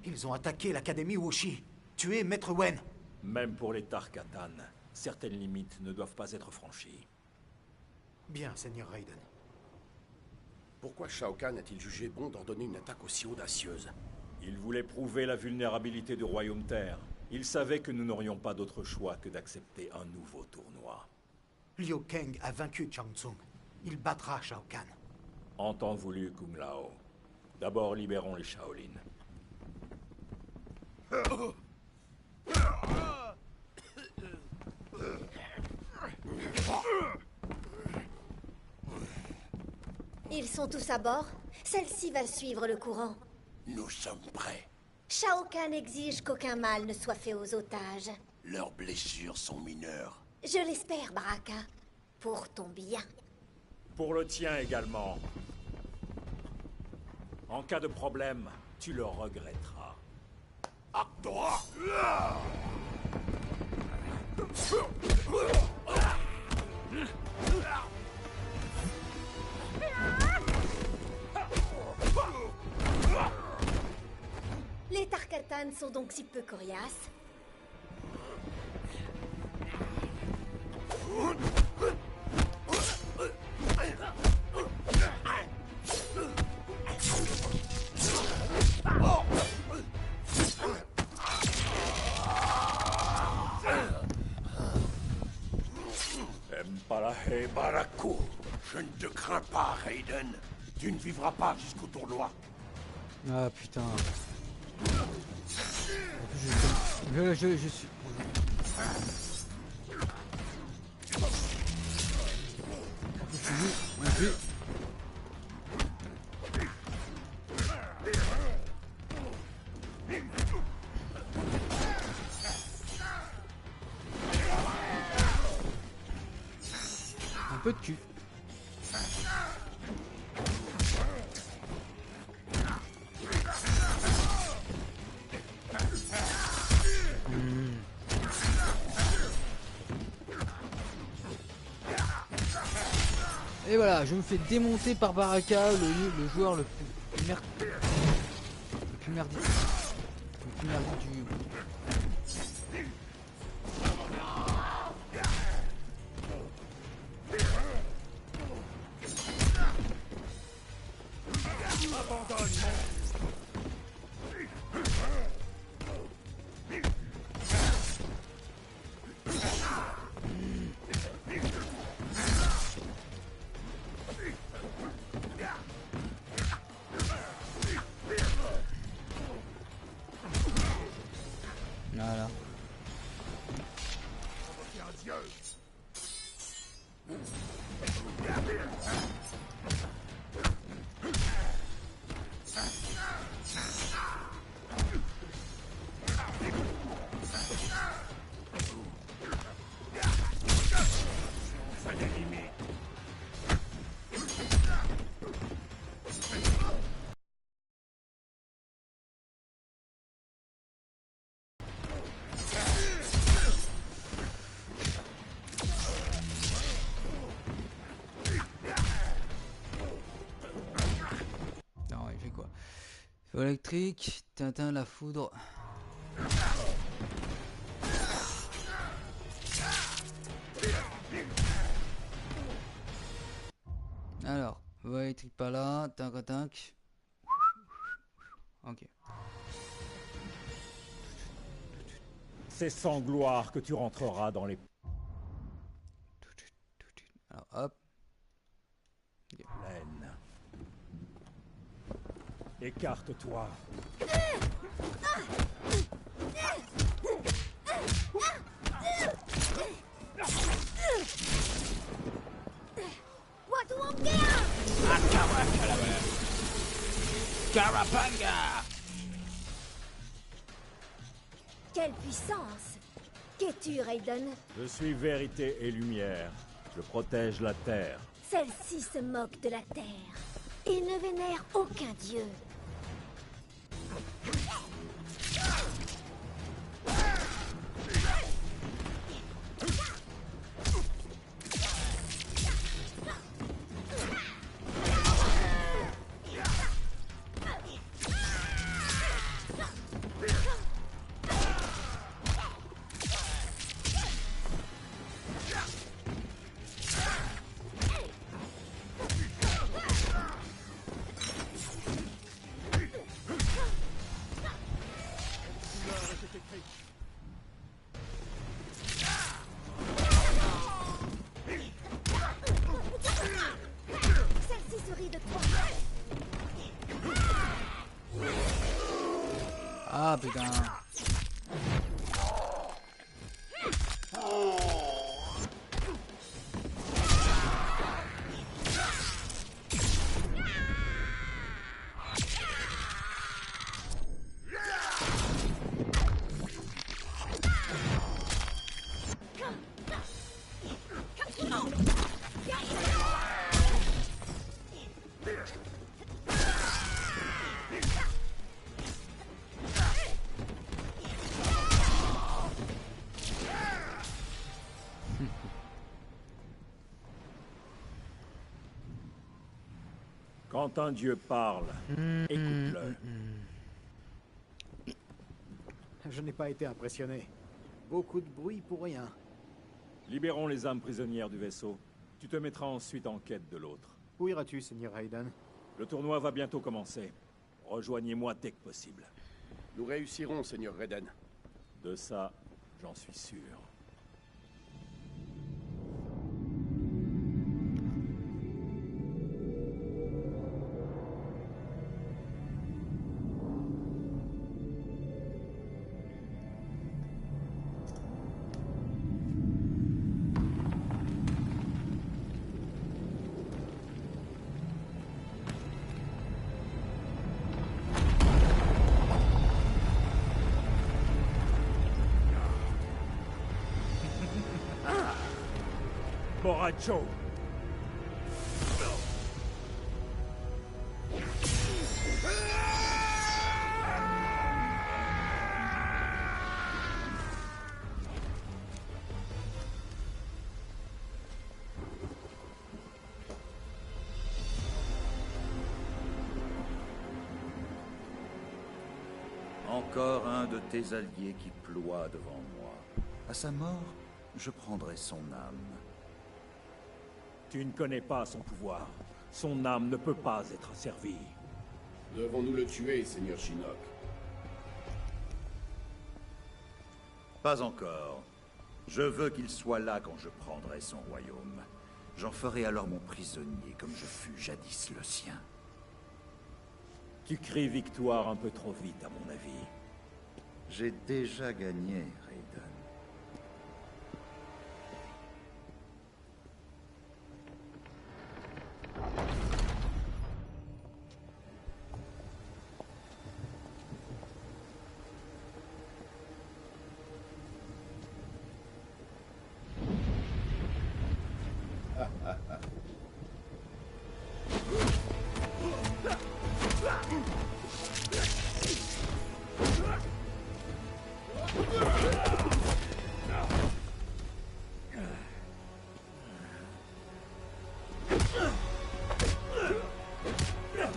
Ils ont attaqué l'Académie Wuxi. Tué Maître Wen. Même pour les Tarkatan, certaines limites ne doivent pas être franchies. Bien, Seigneur Raiden. Pourquoi Shao Kahn a-t-il jugé bon d'ordonner une attaque aussi audacieuse? Il voulait prouver la vulnérabilité du Royaume Terre. Il savait que nous n'aurions pas d'autre choix que d'accepter un nouveau tournoi. Liu Kang a vaincu Shang Tsung. Il battra Shao Kahn. En temps voulu, Kung Lao. D'abord, libérons les Shaolin. Ils sont tous à bord. Celle-ci va suivre le courant. Nous sommes prêts. Shao Kahn exige qu'aucun mal ne soit fait aux otages. Leurs blessures sont mineures. Je l'espère, Baraka. Pour ton bien. Pour le tien également. En cas de problème, tu le regretteras. Actora! Les Tarkatan sont donc si peu coriaces. Empalahe Baraku. Je ne te crains pas, Raiden. Tu ne vivras pas jusqu'au tournoi. Ah putain. Je suis... Un peu de cul. Et voilà, je me fais démonter par Baraka, le joueur le plus merdique. Le plus merdique du... Voilà. Feu électrique, Tintin, la foudre. Alors, feu électrique pas là, tac tac. Ok. C'est sans gloire que tu rentreras dans les... Alors hop. Okay. Laine. Écarte-toi. Carapanga! Quelle puissance! Qu'es-tu, Raiden? Je suis vérité et lumière. Je protège la Terre. Celle-ci se moque de la Terre et ne vénère aucun dieu. Ah putain. Quand un dieu parle, écoute-le. Je n'ai pas été impressionné. Beaucoup de bruit pour rien. Libérons les âmes prisonnières du vaisseau. Tu te mettras ensuite en quête de l'autre. Où iras-tu, Seigneur Raiden? Le tournoi va bientôt commencer. Rejoignez-moi dès que possible. Nous réussirons, Seigneur Raiden. De ça, j'en suis sûr. Borracho! Encore un de tes alliés qui ploie devant moi. À sa mort, je prendrai son âme. Tu ne connais pas son pouvoir. Son âme ne peut pas être servie. Devons-nous le tuer, Seigneur Shinnok? Pas encore. Je veux qu'il soit là quand je prendrai son royaume. J'en ferai alors mon prisonnier comme je fus jadis le sien. Tu cries victoire un peu trop vite, à mon avis. J'ai déjà gagné, Raiden.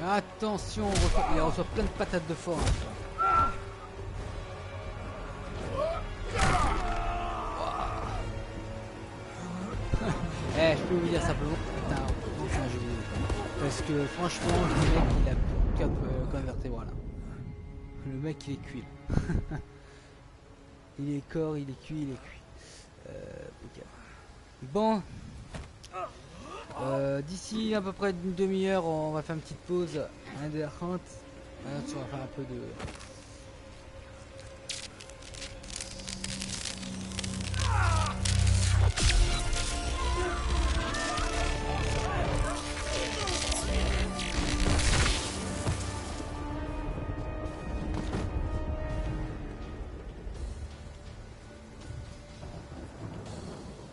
Attention, il reçoit plein de patates de force. Je peux vous dire simplement, putain, c'est un jeu vidéo. Parce que franchement, le mec il a plus de colonne vertébrale. Le mec il est cuit. Il est corps, il est cuit, il est cuit. Bon. D'ici à peu près une demi-heure, on va faire une petite pause. On va faire un peu de...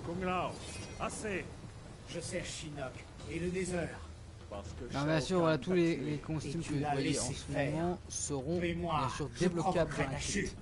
Kung Lao, assez. Je sers Shinnok et le Nether. Alors bien sûr, voilà, tous les costumes que vous voyez en ce moment seront bien sûr débloquables dans la chute.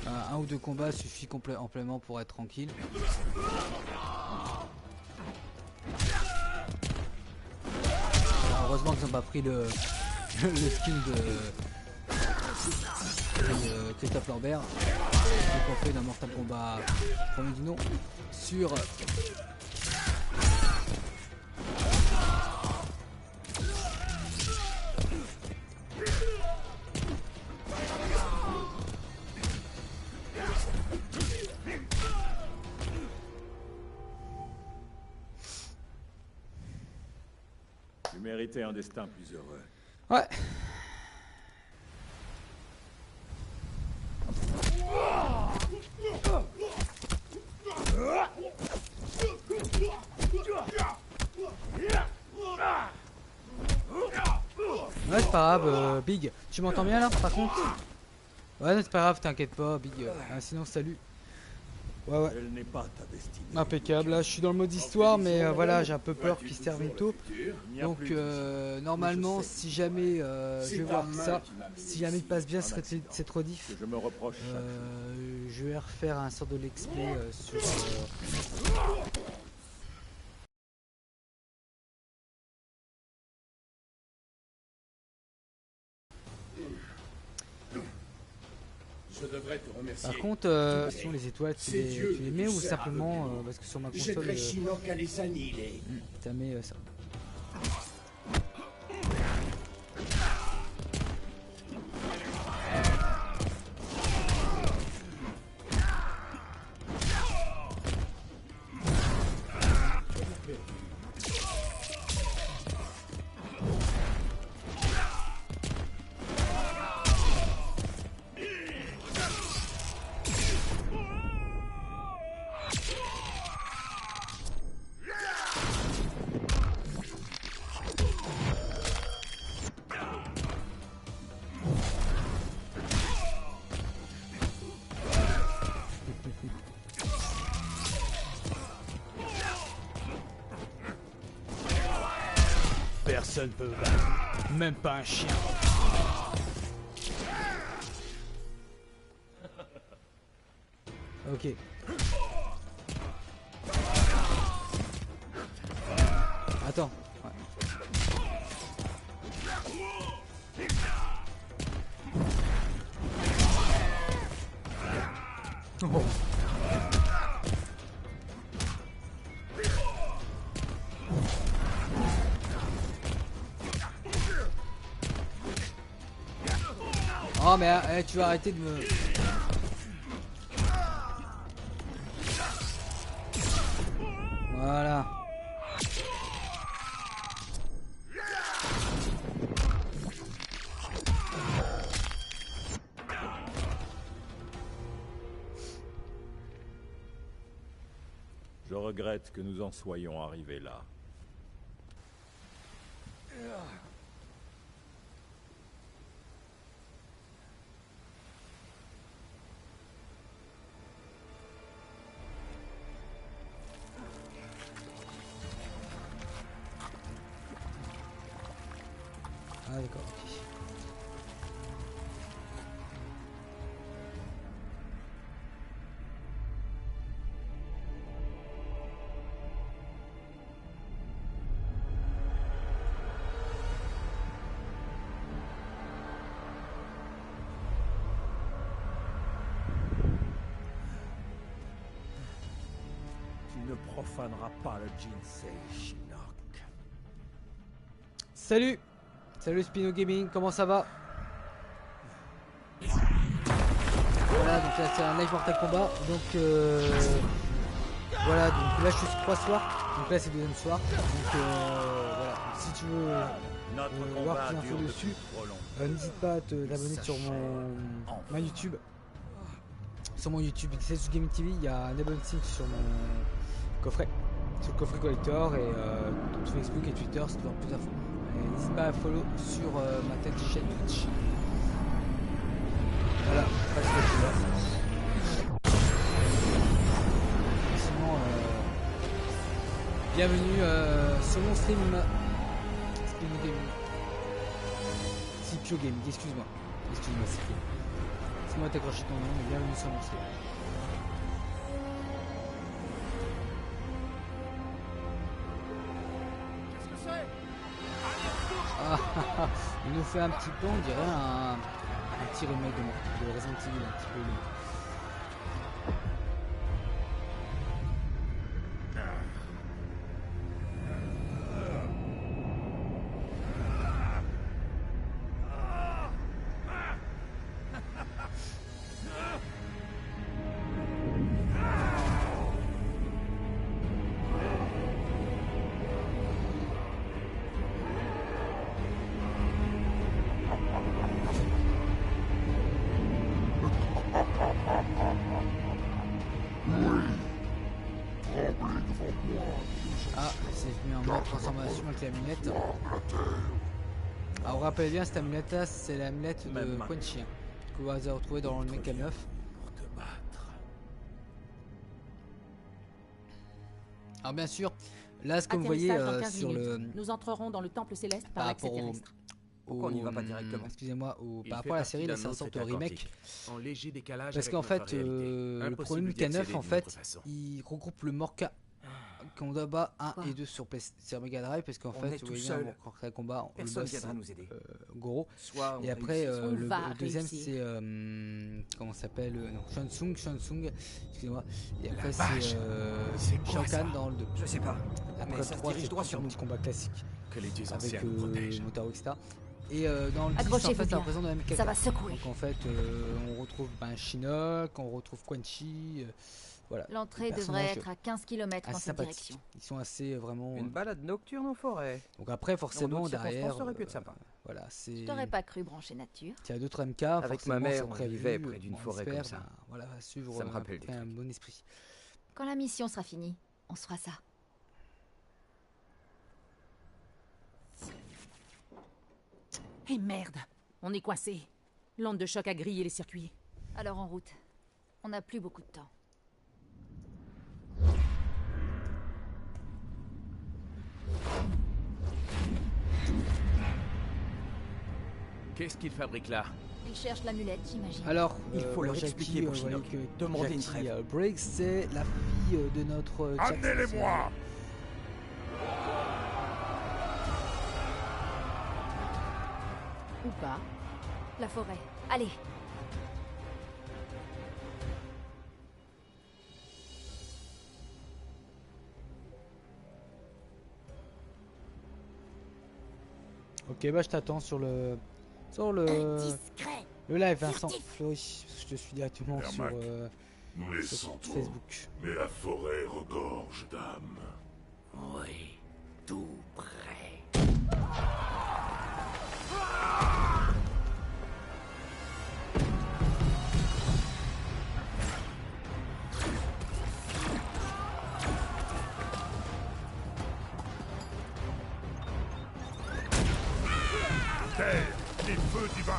Un ou deux combats suffit amplement pour être tranquille. Alors, heureusement qu'ils n'ont pas pris le skin de Christophe Lambert. Donc on fait d'un Mortal Kombat premier du nom sur Tu méritais un destin plus heureux. Ouais. Ouais, c'est pas grave, Big. Tu m'entends bien là, par contre? Ouais, c'est pas grave, t'inquiète pas, Big. Sinon, salut. Ouais. Elle n'est pas ta destinée. Impeccable. Là, je suis dans le mode histoire, mais voilà, j'ai un peu peur qu'il se termine tôt. Donc, normalement, si jamais je vais voir ça, si jamais il passe bien cette rediff, je vais refaire un sort de l'explay sur. Je devrais te remercier. Par contre, sont les étoiles, tu les mets ou simplement parce que sur ma console, Shinnok à les annihiler. t'as mis ça. Personne peut battre. Même pas un chien. Ok. Attends. Ouais. Oh. Oh mais tu vas arrêter de me... Voilà. Je regrette que nous en soyons arrivés là. Ah d'accord, ok. Tu ne profaneras pas le Jinsei, Shinnok. Salut! Salut Spino Gaming, comment ça va? Voilà, donc là c'est un live Mortal Kombat. Donc voilà, donc là je suis sur 3 soirs. Donc là c'est le deuxième soir. Donc voilà, donc, si tu veux voir plus d'infos dessus, n'hésite pas à t'abonner sur ma YouTube. Sur mon YouTube XS Gaming TV, il y a un unboxing sur mon coffret. Sur le coffret collector et sur Facebook et Twitter, c'est toujours plus d'infos. N'hésite pas à follow sur ma tête de chaîne Twitch. Voilà, pas ce que tu vois. Sinon, bienvenue sur mon stream Spino Gaming. Cipio Gaming, excuse-moi. Excuse-moi, Cipio. C'est moi qui t'ai accroché ton nom, mais bienvenue sur mon stream. Il nous fait un petit peu, on dirait un petit remake de Resident Evil, un petit peu. Ah, c'est mis en mode transformation avec l'amulette. Alors, on rappelle bien, cette amulette là, c'est l'amulette de Quan Chi que vous avez retrouvé dans le Mecha 9. Alors, bien sûr, là, ce que vous voyez sur le. Nous entrerons dans le temple céleste par l'accès terrestre. Pourquoi on n'y va pas directement? Excusez-moi, par rapport à la série, là c'est une sorte de remake. En léger décalage parce qu'en fait, le problème du K9, en fait, il regroupe le Morka Kombat 1 et 2 sur Mega Drive, parce qu'en fait, vous voyez, Mortal Kombat, le boss, nous aider. Goro. Et après, le deuxième, c'est comment ça s'appelle? Non, Shansung, excusez-moi. Et après, c'est Shao Kahn dans le 2. Je sais pas. Après, le 3, c'est sur un petit combat classique. Que les dieux avec anciens nous protègent. Motaro, etc. Et dans le 10, en fait, ça représente la même Ça va secouer. Donc en fait, on retrouve Shinnok, on retrouve Quan Chi. Voilà. L'entrée devrait être à 15 km dans cette direction. Ils sont assez vraiment. Une balade nocturne en forêt. Donc après, forcément, derrière. Ça aurait pu être sympa. Voilà, c'est. Je t'aurais pas cru brancher nature. Il y a d'autres MK. Avec ma mère, on vivait près d'une forêt comme ça. Voilà, suivre. Ça me rappelle un bon esprit. Quand la mission sera finie, on se fera ça. Eh merde, on est coincé. L'onde de choc a grillé les circuits. Alors en route. On n'a plus beaucoup de temps. Qu'est-ce qu'il fabrique là? Il cherche l'amulette, j'imagine. Alors, il faut leur expliquer pour Shinnok. Demander une trêve. Briggs, c'est la fille de notre. Amenez-les-moi! Ou pas. La forêt. Allez. Ok, bah je t'attends sur le live, Vincent Fleury. Je te suis directement sur, nous les sur sentons, Facebook. mais la forêt regorge d'âmes. Oui, tout près. Terre et feu divin.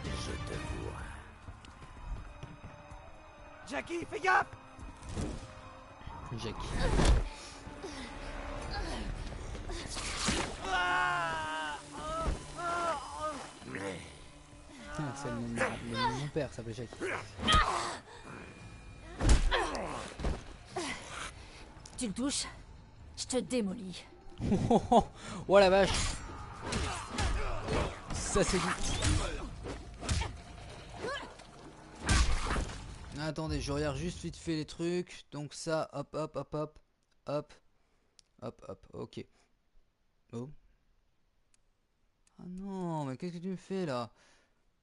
Je te vois. Jackie, fais gaffe! Jackie. C'est mon père, ça s'appelle Jackie. Tu le touches, je te démolis. Oh la vache. Ça c'est dit. Attendez, je regarde juste vite fait les trucs. Donc ça, hop, hop, hop, hop. Hop. Hop, hop, ok. Oh. Ah non, mais qu'est-ce que tu me fais là?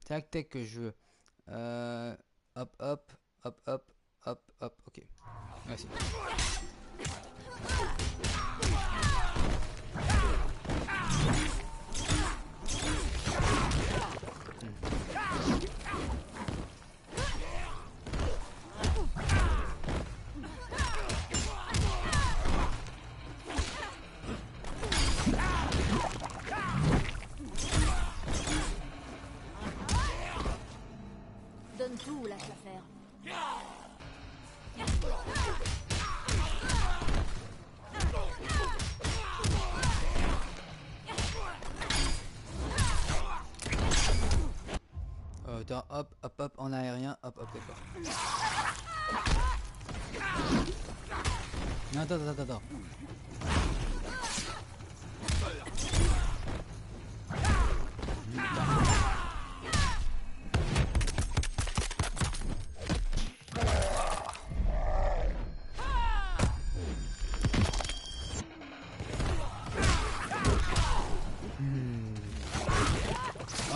Tac, tac que je veux. Hop, hop, hop, hop, hop, hop, ok. Merci. Donne tout, lâche l'affaire. Attends, hop, hop, hop, en aérien, hop, hop, d'accord. Non, attends.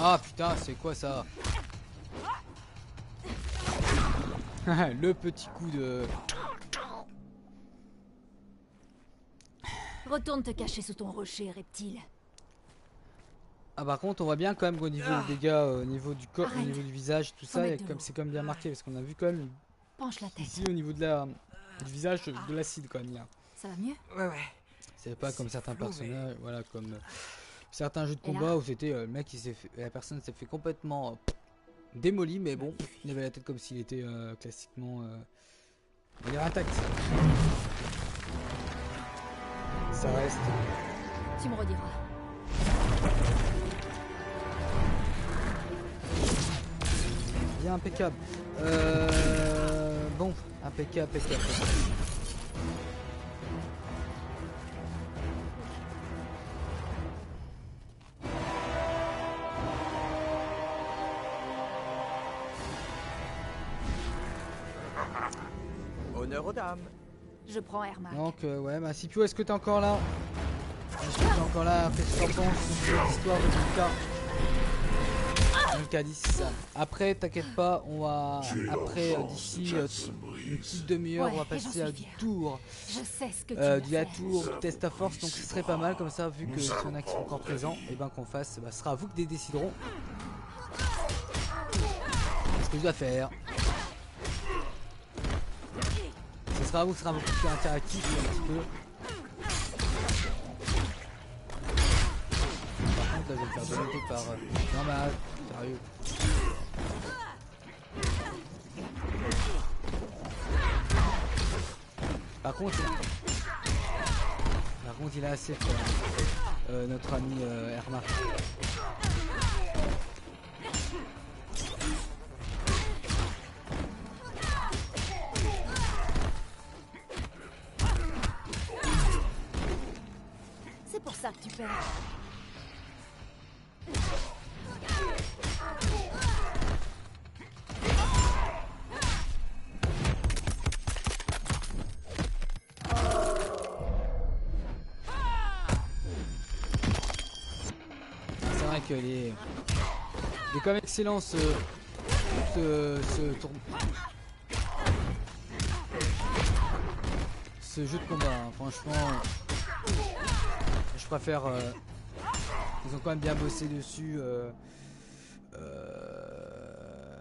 Ah putain, c'est quoi ça? Le petit coup de... Retourne te cacher sous ton rocher, reptile. Ah par contre on voit bien quand même qu'au niveau des dégâts, au niveau du corps, au niveau du visage, tout ça, c'est comme bien marqué parce qu'on a vu quand même Penche la tête. ici au niveau de du visage de l'acide quand même là. Ça va mieux? Ouais. C'est pas comme certains personnages, voilà, comme certains jeux de combat où c'était le mec la personne s'est fait complètement démoli, mais bon, il avait la tête comme s'il était classiquement on va dire intact. Ça reste. Tu me rediras. Bien impeccable. Bon, impeccable. Honneur aux dames. Je prends Hermac. Donc ouais, bah Scipio, est-ce que t'es encore là? Qu'est-ce que t'en penses de l'histoire de Lucas? Lucas 10. Après, t'inquiète pas, on va après d'ici une petite demi-heure, on va passer à du tour. Je sais ce que tu du tour du test à force, donc ce serait pas mal comme ça, vu que s'il y en a qui sont encore présents, et ben qu'on fasse, ce sera vous qui décideront ce que je dois faire. Ce sera vous, ce sera beaucoup plus interactif un petit peu. Par contre là je vais me faire dompter par... Non mais sérieux. Par contre il a assez fort, notre ami Hermac. C'est pour ça que tu perds. vrai qu'il est quand même excellent ce jeu de combat, hein. Franchement, je préfère. Ils ont quand même bien bossé dessus.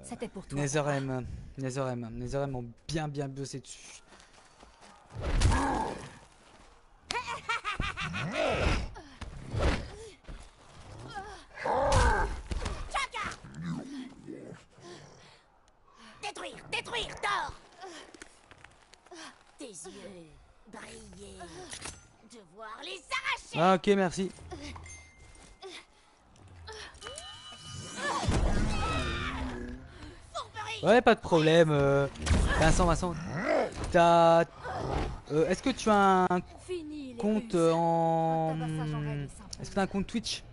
C'était pour toi. Netherrealm ont bien bossé dessus. Détruire, Thor. Tes yeux briller, devoir les arracher. Ah, ok, merci. Ouais, pas de problème. Vincent, t'as... est-ce que tu as un compte en... Est-ce que t'as un compte Twitch?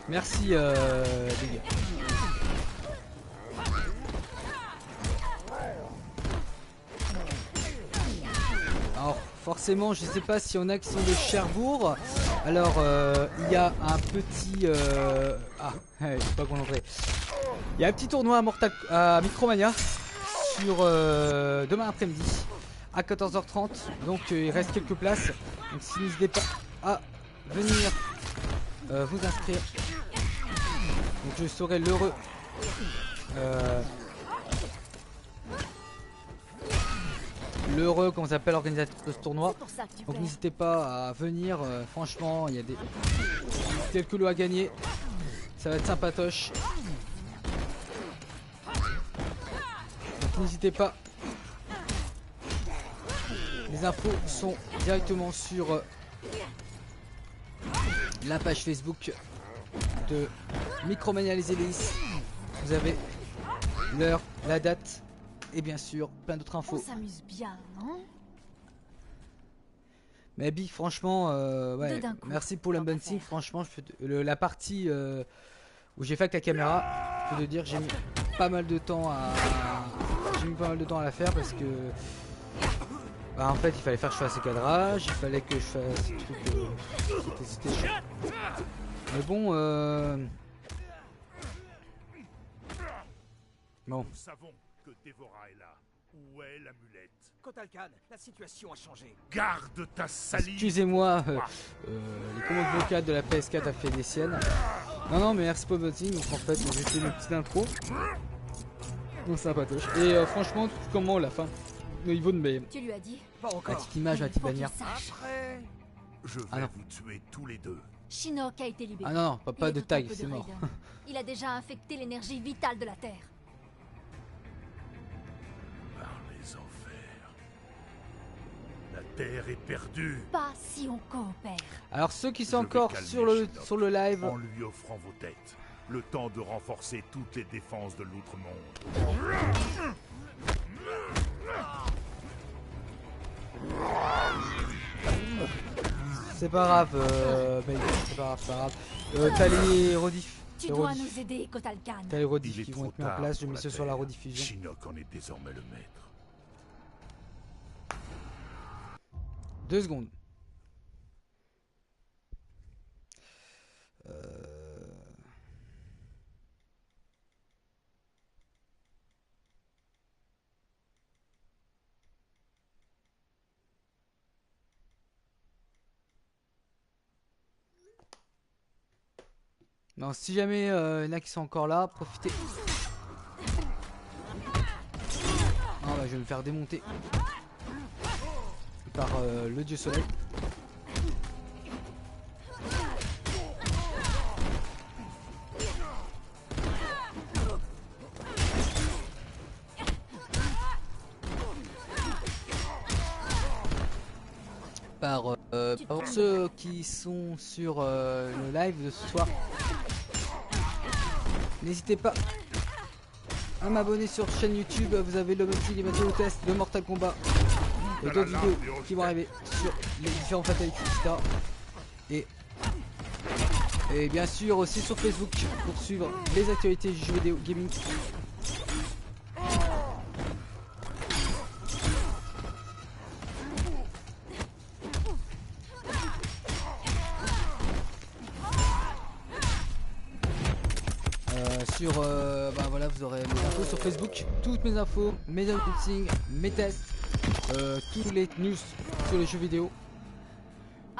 Merci, les gars. Alors, forcément, je sais pas si on a qui sont de Cherbourg. Alors, il y a un petit... Ah, je sais pas concentrer. Il y a un petit tournoi à Micromania sur demain après-midi à 14h30. Donc, il reste quelques places. Donc, si n'hésitez pas à venir vous inscrire. Donc je serai l'heureux comment s'appelle, organisateur de ce tournoi. Donc n'hésitez pas à venir. Franchement, il y a quelques lots à gagner. Ça va être sympatoche. Donc n'hésitez pas. Les infos sont directement sur la page Facebook de Micromania les Hélices. Vous avez l'heure, la date et bien sûr plein d'autres infos. On s'amuse bien, non? Mais Big, franchement, ouais, merci pour l'unboxing. Franchement, la partie où j'ai fait avec la caméra, je peux te dire, j'ai mis pas mal de temps à la faire parce que bah, en fait il fallait faire que je fasse le cadrage, il fallait que je fasse des trucs, c'était chiant. Mais bon, bon. Nous savons que Dévora est là. Où est l'amulette? Kotalkan, la situation a changé. Garde ta salive. Excusez-moi, les commandes vocales de la PS4 a fait des siennes. Non, mais merci pour le voting. Donc en fait, j'ai fait une petite intro. Donc sympatoche. Et franchement, comment la fin au niveau de mes... Tu lui as dit? Pas encore. La petite image, la petite bannière. Après, je vais vous tuer tous les deux. Shinnok a été libéré. Ah non, pas de tag, c'est mort. Il a déjà infecté l'énergie vitale de la Terre. Par les enfers. La Terre est perdue. Pas si on coopère. Alors ceux qui sont encore sur le live, en lui offrant vos têtes, le temps de renforcer toutes les défenses de l'outre-monde. c'est pas grave, c'est pas grave. T'as les rediff. Tu dois nous aider, Kotalkan. T'as les rediff qui vont être mis en place, je mets ce sur la rediffusion. Shinnok en est désormais le maître. 2 secondes. Non, si jamais il y en a qui sont encore là, profitez. Ah bah je vais me faire démonter par le dieu soleil. Pour ceux qui sont sur le live de ce soir, n'hésitez pas à m'abonner sur chaîne YouTube. Vous avez le petit, les vidéos tests de Mortal Kombat et d'autres vidéos qui vont arriver sur les différents fatalities, etc. Et bien sûr aussi sur Facebook pour suivre les actualités du jeu vidéo gaming. sûr, bah voilà, vous aurez mes infos sur Facebook, toutes mes infos, mes unboxings, mes tests, tous les news sur les jeux vidéo,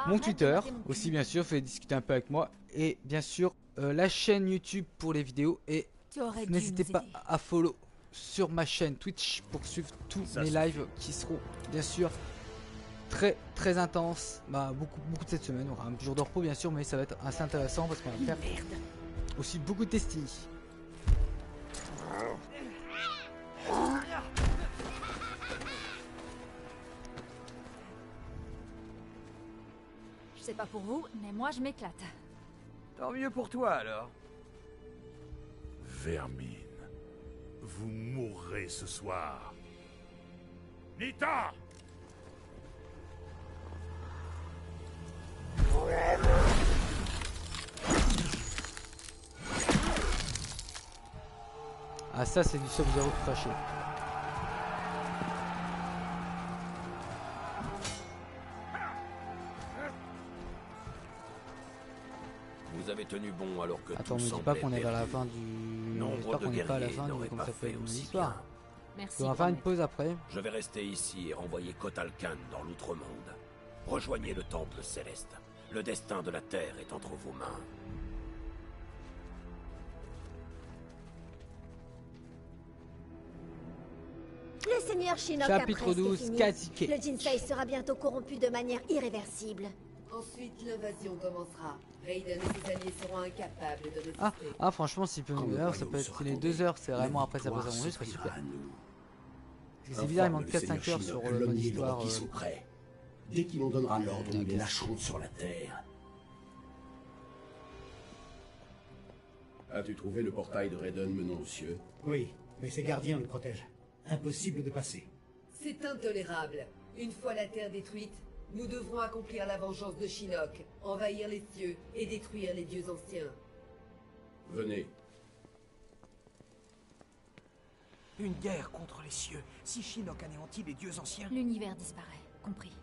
mon Twitter aussi bien sûr, faites discuter un peu avec moi, et bien sûr la chaîne YouTube pour les vidéos, et n'hésitez pas à follow sur ma chaîne Twitch pour suivre tous mes lives qui seront bien sûr très intenses, bah beaucoup de cette semaine. On aura un jour de repos bien sûr, mais ça va être assez intéressant parce qu'on va faire aussi beaucoup de Destiny. Je sais pas pour vous, mais moi je m'éclate. Tant mieux pour toi alors. Vermine, vous mourrez ce soir. Nita! Ah ça c'est du Sub-Zero tout fâché. Vous avez tenu bon alors que attends, tout me dis pas qu'on est vers la fin du... J'espère qu'on n'est pas à la fin du... Comme ça fait une histoire. Merci. On va faire une pause après. Je vais rester ici et renvoyer Kotal Kahn dans l'Outre-Monde. Rejoignez le Temple Céleste. Le destin de la Terre est entre vos mains. Le seigneur Shinnok Chapitre a presque 12, fini. Kazuke. Le Jinsei sera bientôt corrompu de manière irréversible. Ensuite, l'invasion commencera. Raiden et ses alliés seront incapables de résister. Ah franchement s'il peut nous heures, ça peut être les 2 heures, c'est vraiment après sa pause à manger, ce serait super. C'est bizarre, il manque 4-5 heures sur le mode histoire. Qui sont prêts. Dès qu'il en donnera l'ordre, nous les lâcherons sur la terre. As-tu trouvé le portail de Raiden menant aux cieux? Oui, mais ses gardiens le protègent. Impossible de passer. C'est intolérable. Une fois la Terre détruite, nous devrons accomplir la vengeance de Shinnok, envahir les cieux et détruire les dieux anciens. Venez. Une guerre contre les cieux. Si Shinnok anéantit les dieux anciens... L'univers disparaît, compris.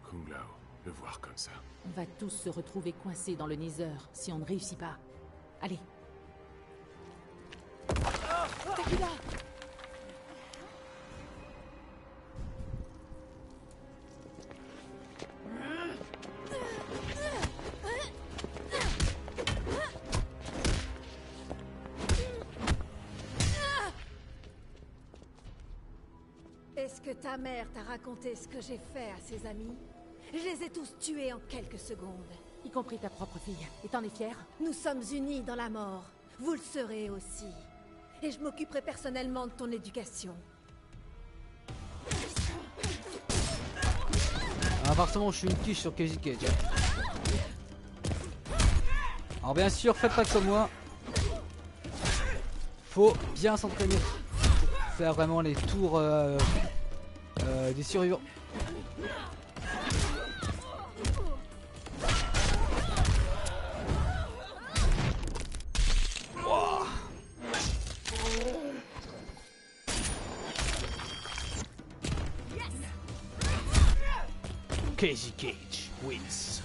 Kung Lao, le voir comme ça. On va tous se retrouver coincés dans le Nether si on ne réussit pas. Allez. Takeda! Est-ce que ta mère t'a raconté ce que j'ai fait à ses amis? Je les ai tous tués en quelques secondes. Y compris ta propre fille. Et t'en es fière? Nous sommes unis dans la mort. Vous le serez aussi. Et je m'occuperai personnellement de ton éducation. Ah, forcément je suis une quiche sur Kazuke. Alors bien sûr, faites pas comme moi. Faut bien s'entraîner pour faire vraiment les tours des survivants. Casey Cage wins.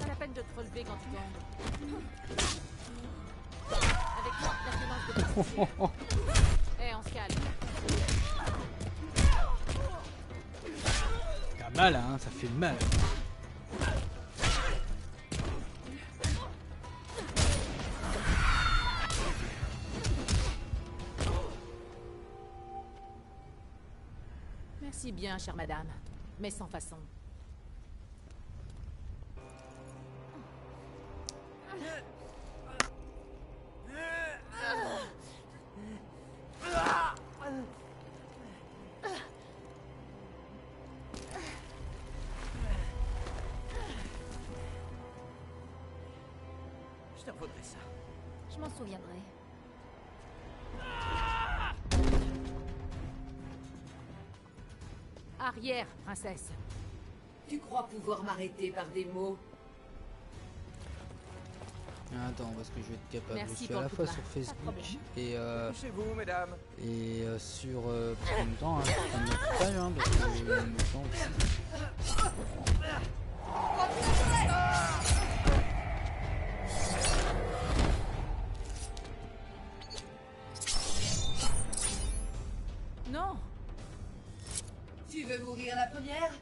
Pas la peine de te relever quand tu tombes. Avec moi, la violence de ta Eh, on se calme. T'as mal hein, ça fait mal. Merci bien, chère madame. Mais sans façon. Je te revaudrai ça. Je m'en souviendrai. Arrière, princesse. Tu crois pouvoir m'arrêter par des mots? Attends, parce que je vais être capable. Merci je suis pour à la le fois coup de sur main. Facebook et Chez vous, mesdames. et sur en même temps, hein, je prends notre page, hein, parce que en même temps aussi. Non. Tu veux mourir la première?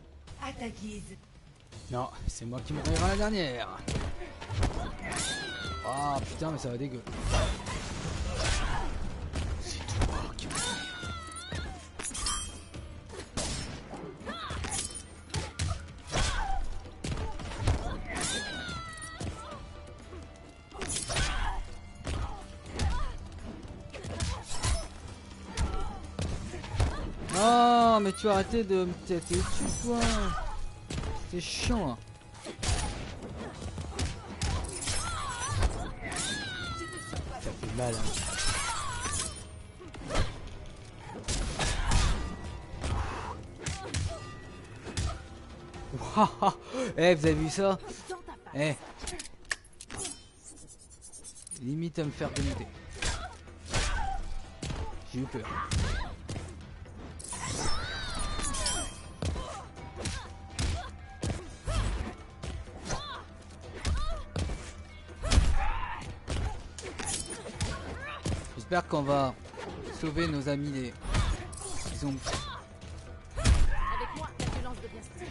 À ta guise. Non, c'est moi qui mourira la dernière. Ah putain, mais ça va dégueu. C'est toi qui mourras. Oh, mais tu as arrêté de me têter dessus, toi. C'est chiant. Ça fait mal. Hein. Eh, vous avez vu ça? Eh. Limite à me faire démonter. J'ai eu peur. J'espère qu'on va sauver nos amis les zombies. Avec moi, la violence devient style.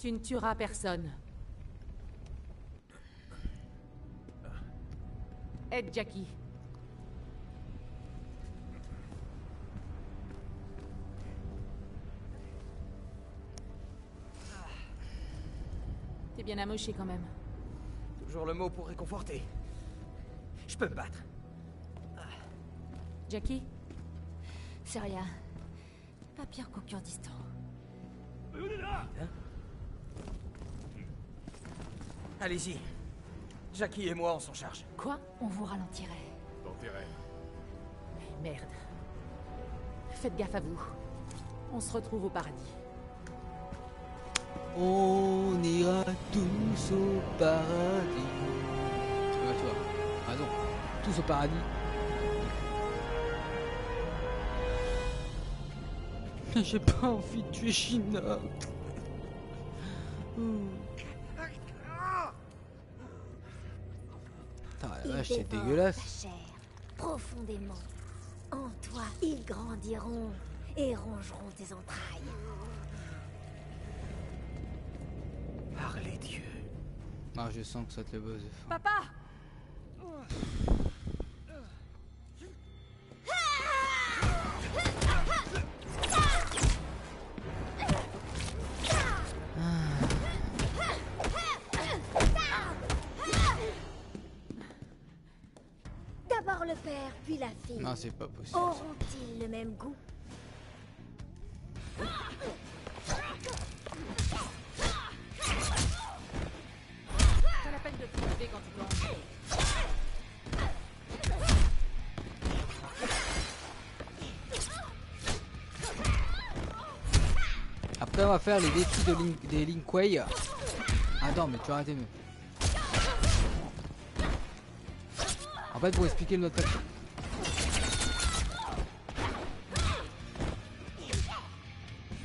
Tu ne tueras personne. Aide Jackie. T'es bien amoché quand même. Toujours le mot pour réconforter. Je peux me battre. Jackie? C'est rien. Pas pire qu'au Kurdistan. Hein? Allez-y. Jackie et moi, on s'en charge. Quoi? On vous ralentirait. Dans tes rêves. Merde. Faites gaffe à vous. On se retrouve au paradis. On ira tous au paradis. Ouais, tu vois, raison. Tous au paradis. J'ai pas envie de tuer Shinnok. Putain, la vache, c'est dégueulasse. Ta chair, profondément. En toi, ils grandiront et rongeront tes entrailles. Par les dieux. Ah, je sens que ça te le buzz. Papa! D'abord le père, puis la fille. Non, c'est pas possible. Auront-ils le même goût? Pas la peine de te lever quand tu dois entrer. Après, on va faire les défis de des Link Way. Attends, mais tu vas arrêter, mais. En fait, pour expliquer notre action.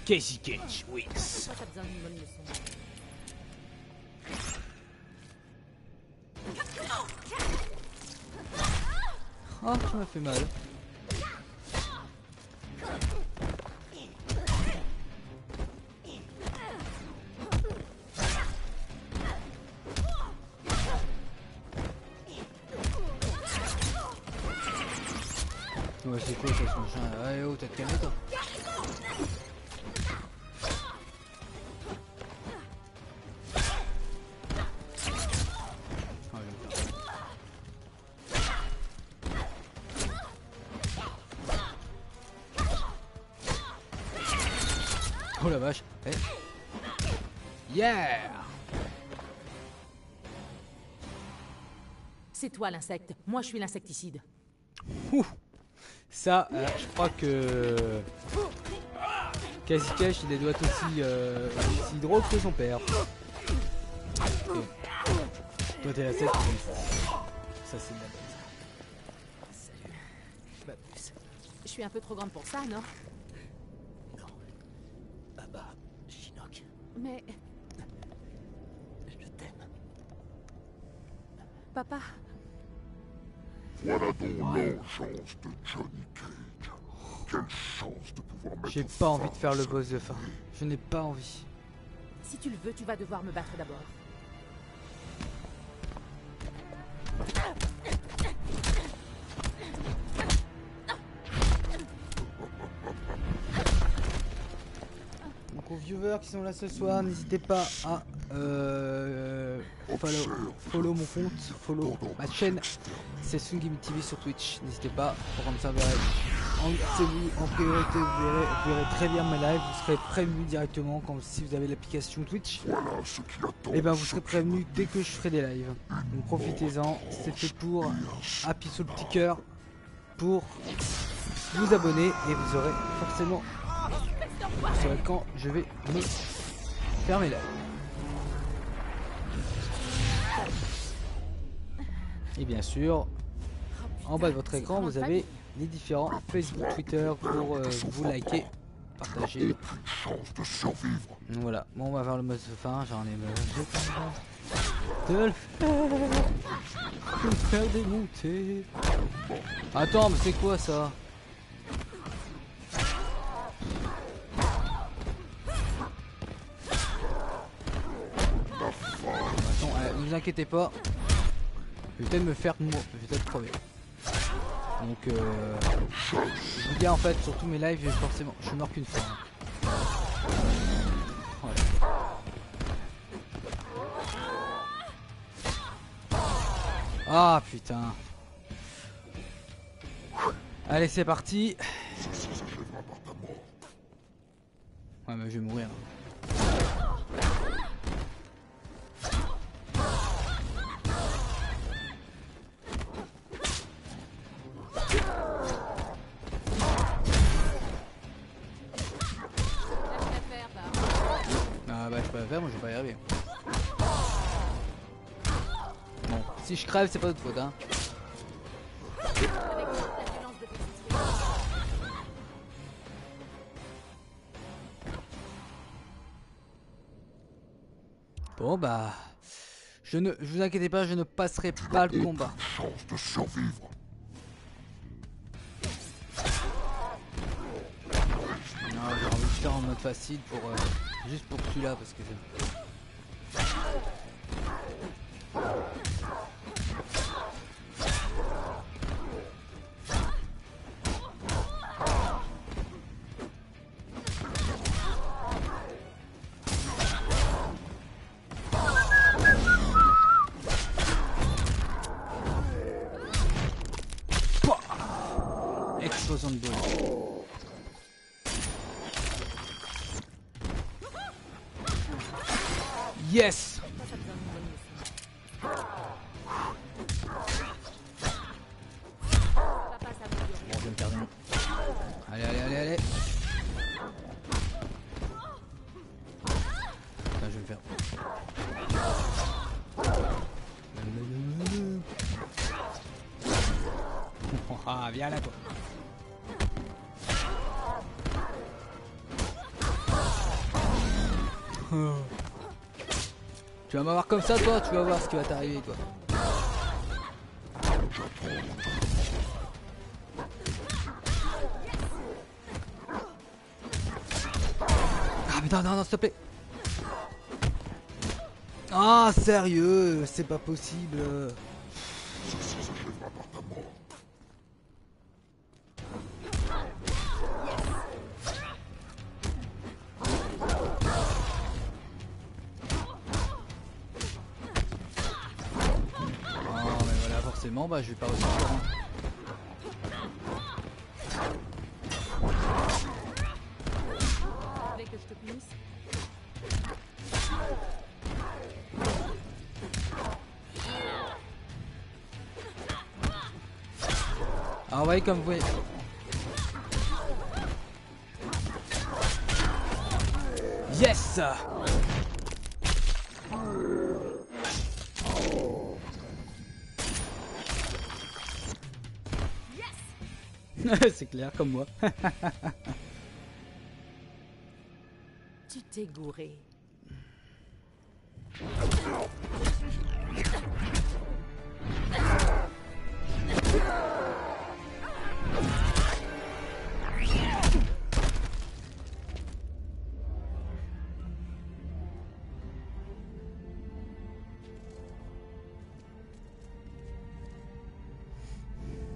Casey Cage, Wix. Ça, t'as besoin d'une bonne leçon. Oh, tu m'as fait mal. Ouais, c'est quoi ça, ce machin? Ouais, oh, t'as te calmé, toi. Oh la vache. Eh. Yeah! C'est toi l'insecte, moi je suis l'insecticide. Ouh. Ça, je crois que Kazikash il doit être aussi drôle que son père. Okay. Toi t'es la tête. Ça c'est de la base. Salut. Bah plus. Je suis un peu trop grande pour ça, non? Non. Ah bah, Shinnok. Mais... Je t'aime. Papa. Voilà donc l'engeance de Johnny Cage. Quelle chance de pouvoir mettre... J'ai pas envie de faire le boss de fin. Je n'ai pas envie. Si tu le veux, tu vas devoir me battre d'abord. Donc aux viewers qui sont là ce soir, n'hésitez pas à follow mon compte, follow ma chaîne. C'est Sungimi TV sur Twitch. N'hésitez pas pour rendre ça en priorité, vous verrez très bien mes lives. Vous serez prévenu directement quand si vous avez l'application Twitch. Et ben vous serez prévenu dès que je ferai des lives. Donc profitez-en. C'est fait pour appuyer sur le petit cœur pour vous abonner et vous aurez forcément. Vous saurez quand je vais me faire mes lives. Et bien sûr, en bas de votre écran, vous avez les différents Facebook, Twitter pour vous liker, partager. Donc voilà, bon, on va faire le mode de fin, j'en ai marre de le faire démonter. Attends, mais c'est quoi ça? Attends, ne vous inquiétez pas. Je vais peut-être me faire mourir, je vais peut-être crever. Donc je vous dis en fait sur tous mes lives forcément je meurs qu'une fois. Ah putain. Allez c'est parti. Ouais mais je vais mourir. Ah bah je peux pas faire, moi je vais pas y arriver. Bon, si je crève c'est pas de faute hein. Bon bah je vous inquiétez pas, je ne passerai pas le combat. Chance de survivre. Non, j'ai envie de faire en mode facile pour juste pour celui-là parce que explosion de boule. Yes. Bon, je vais me perdre. Allez, allez, allez, allez. Putain, je vais me faire. Ah, viens là, toi. Tu vas m'avoir comme ça toi, tu vas voir ce qui va t'arriver toi. Ah putain non non s'il te plaît. Ah sérieux, c'est pas possible. Bah je vais pas réussir. Alors, vous voyez comme vous voyez. Yes! C'est clair, comme moi. Tu t'es gouré.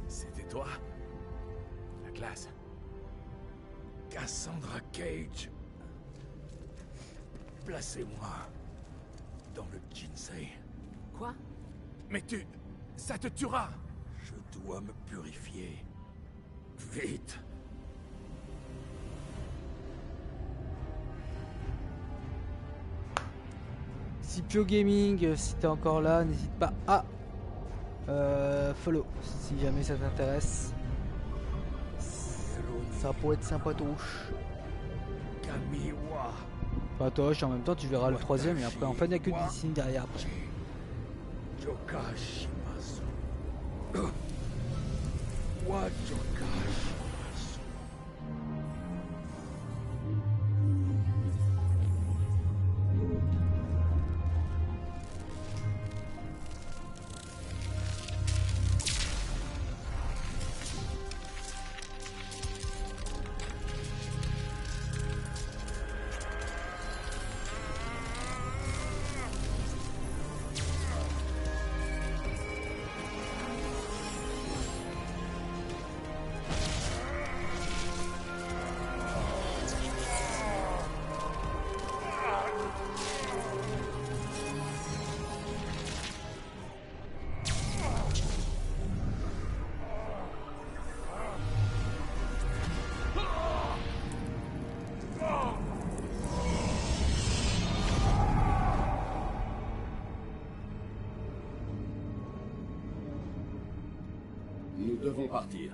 C'était toi? La classe. Cassandra Cage. Placez-moi dans le Jinsei. Quoi? Mais ça te tuera! Je dois me purifier. Vite! Scipio Gaming, si t'es encore là, n'hésite pas à follow si jamais ça t'intéresse. Ça pourrait être sympatouche. Kamiwa. Sympatoche, en même temps tu verras le troisième et après en fait il n'y a que des signes derrière après. Jokashimasu. Wa Jokashimasu. Nous devons partir.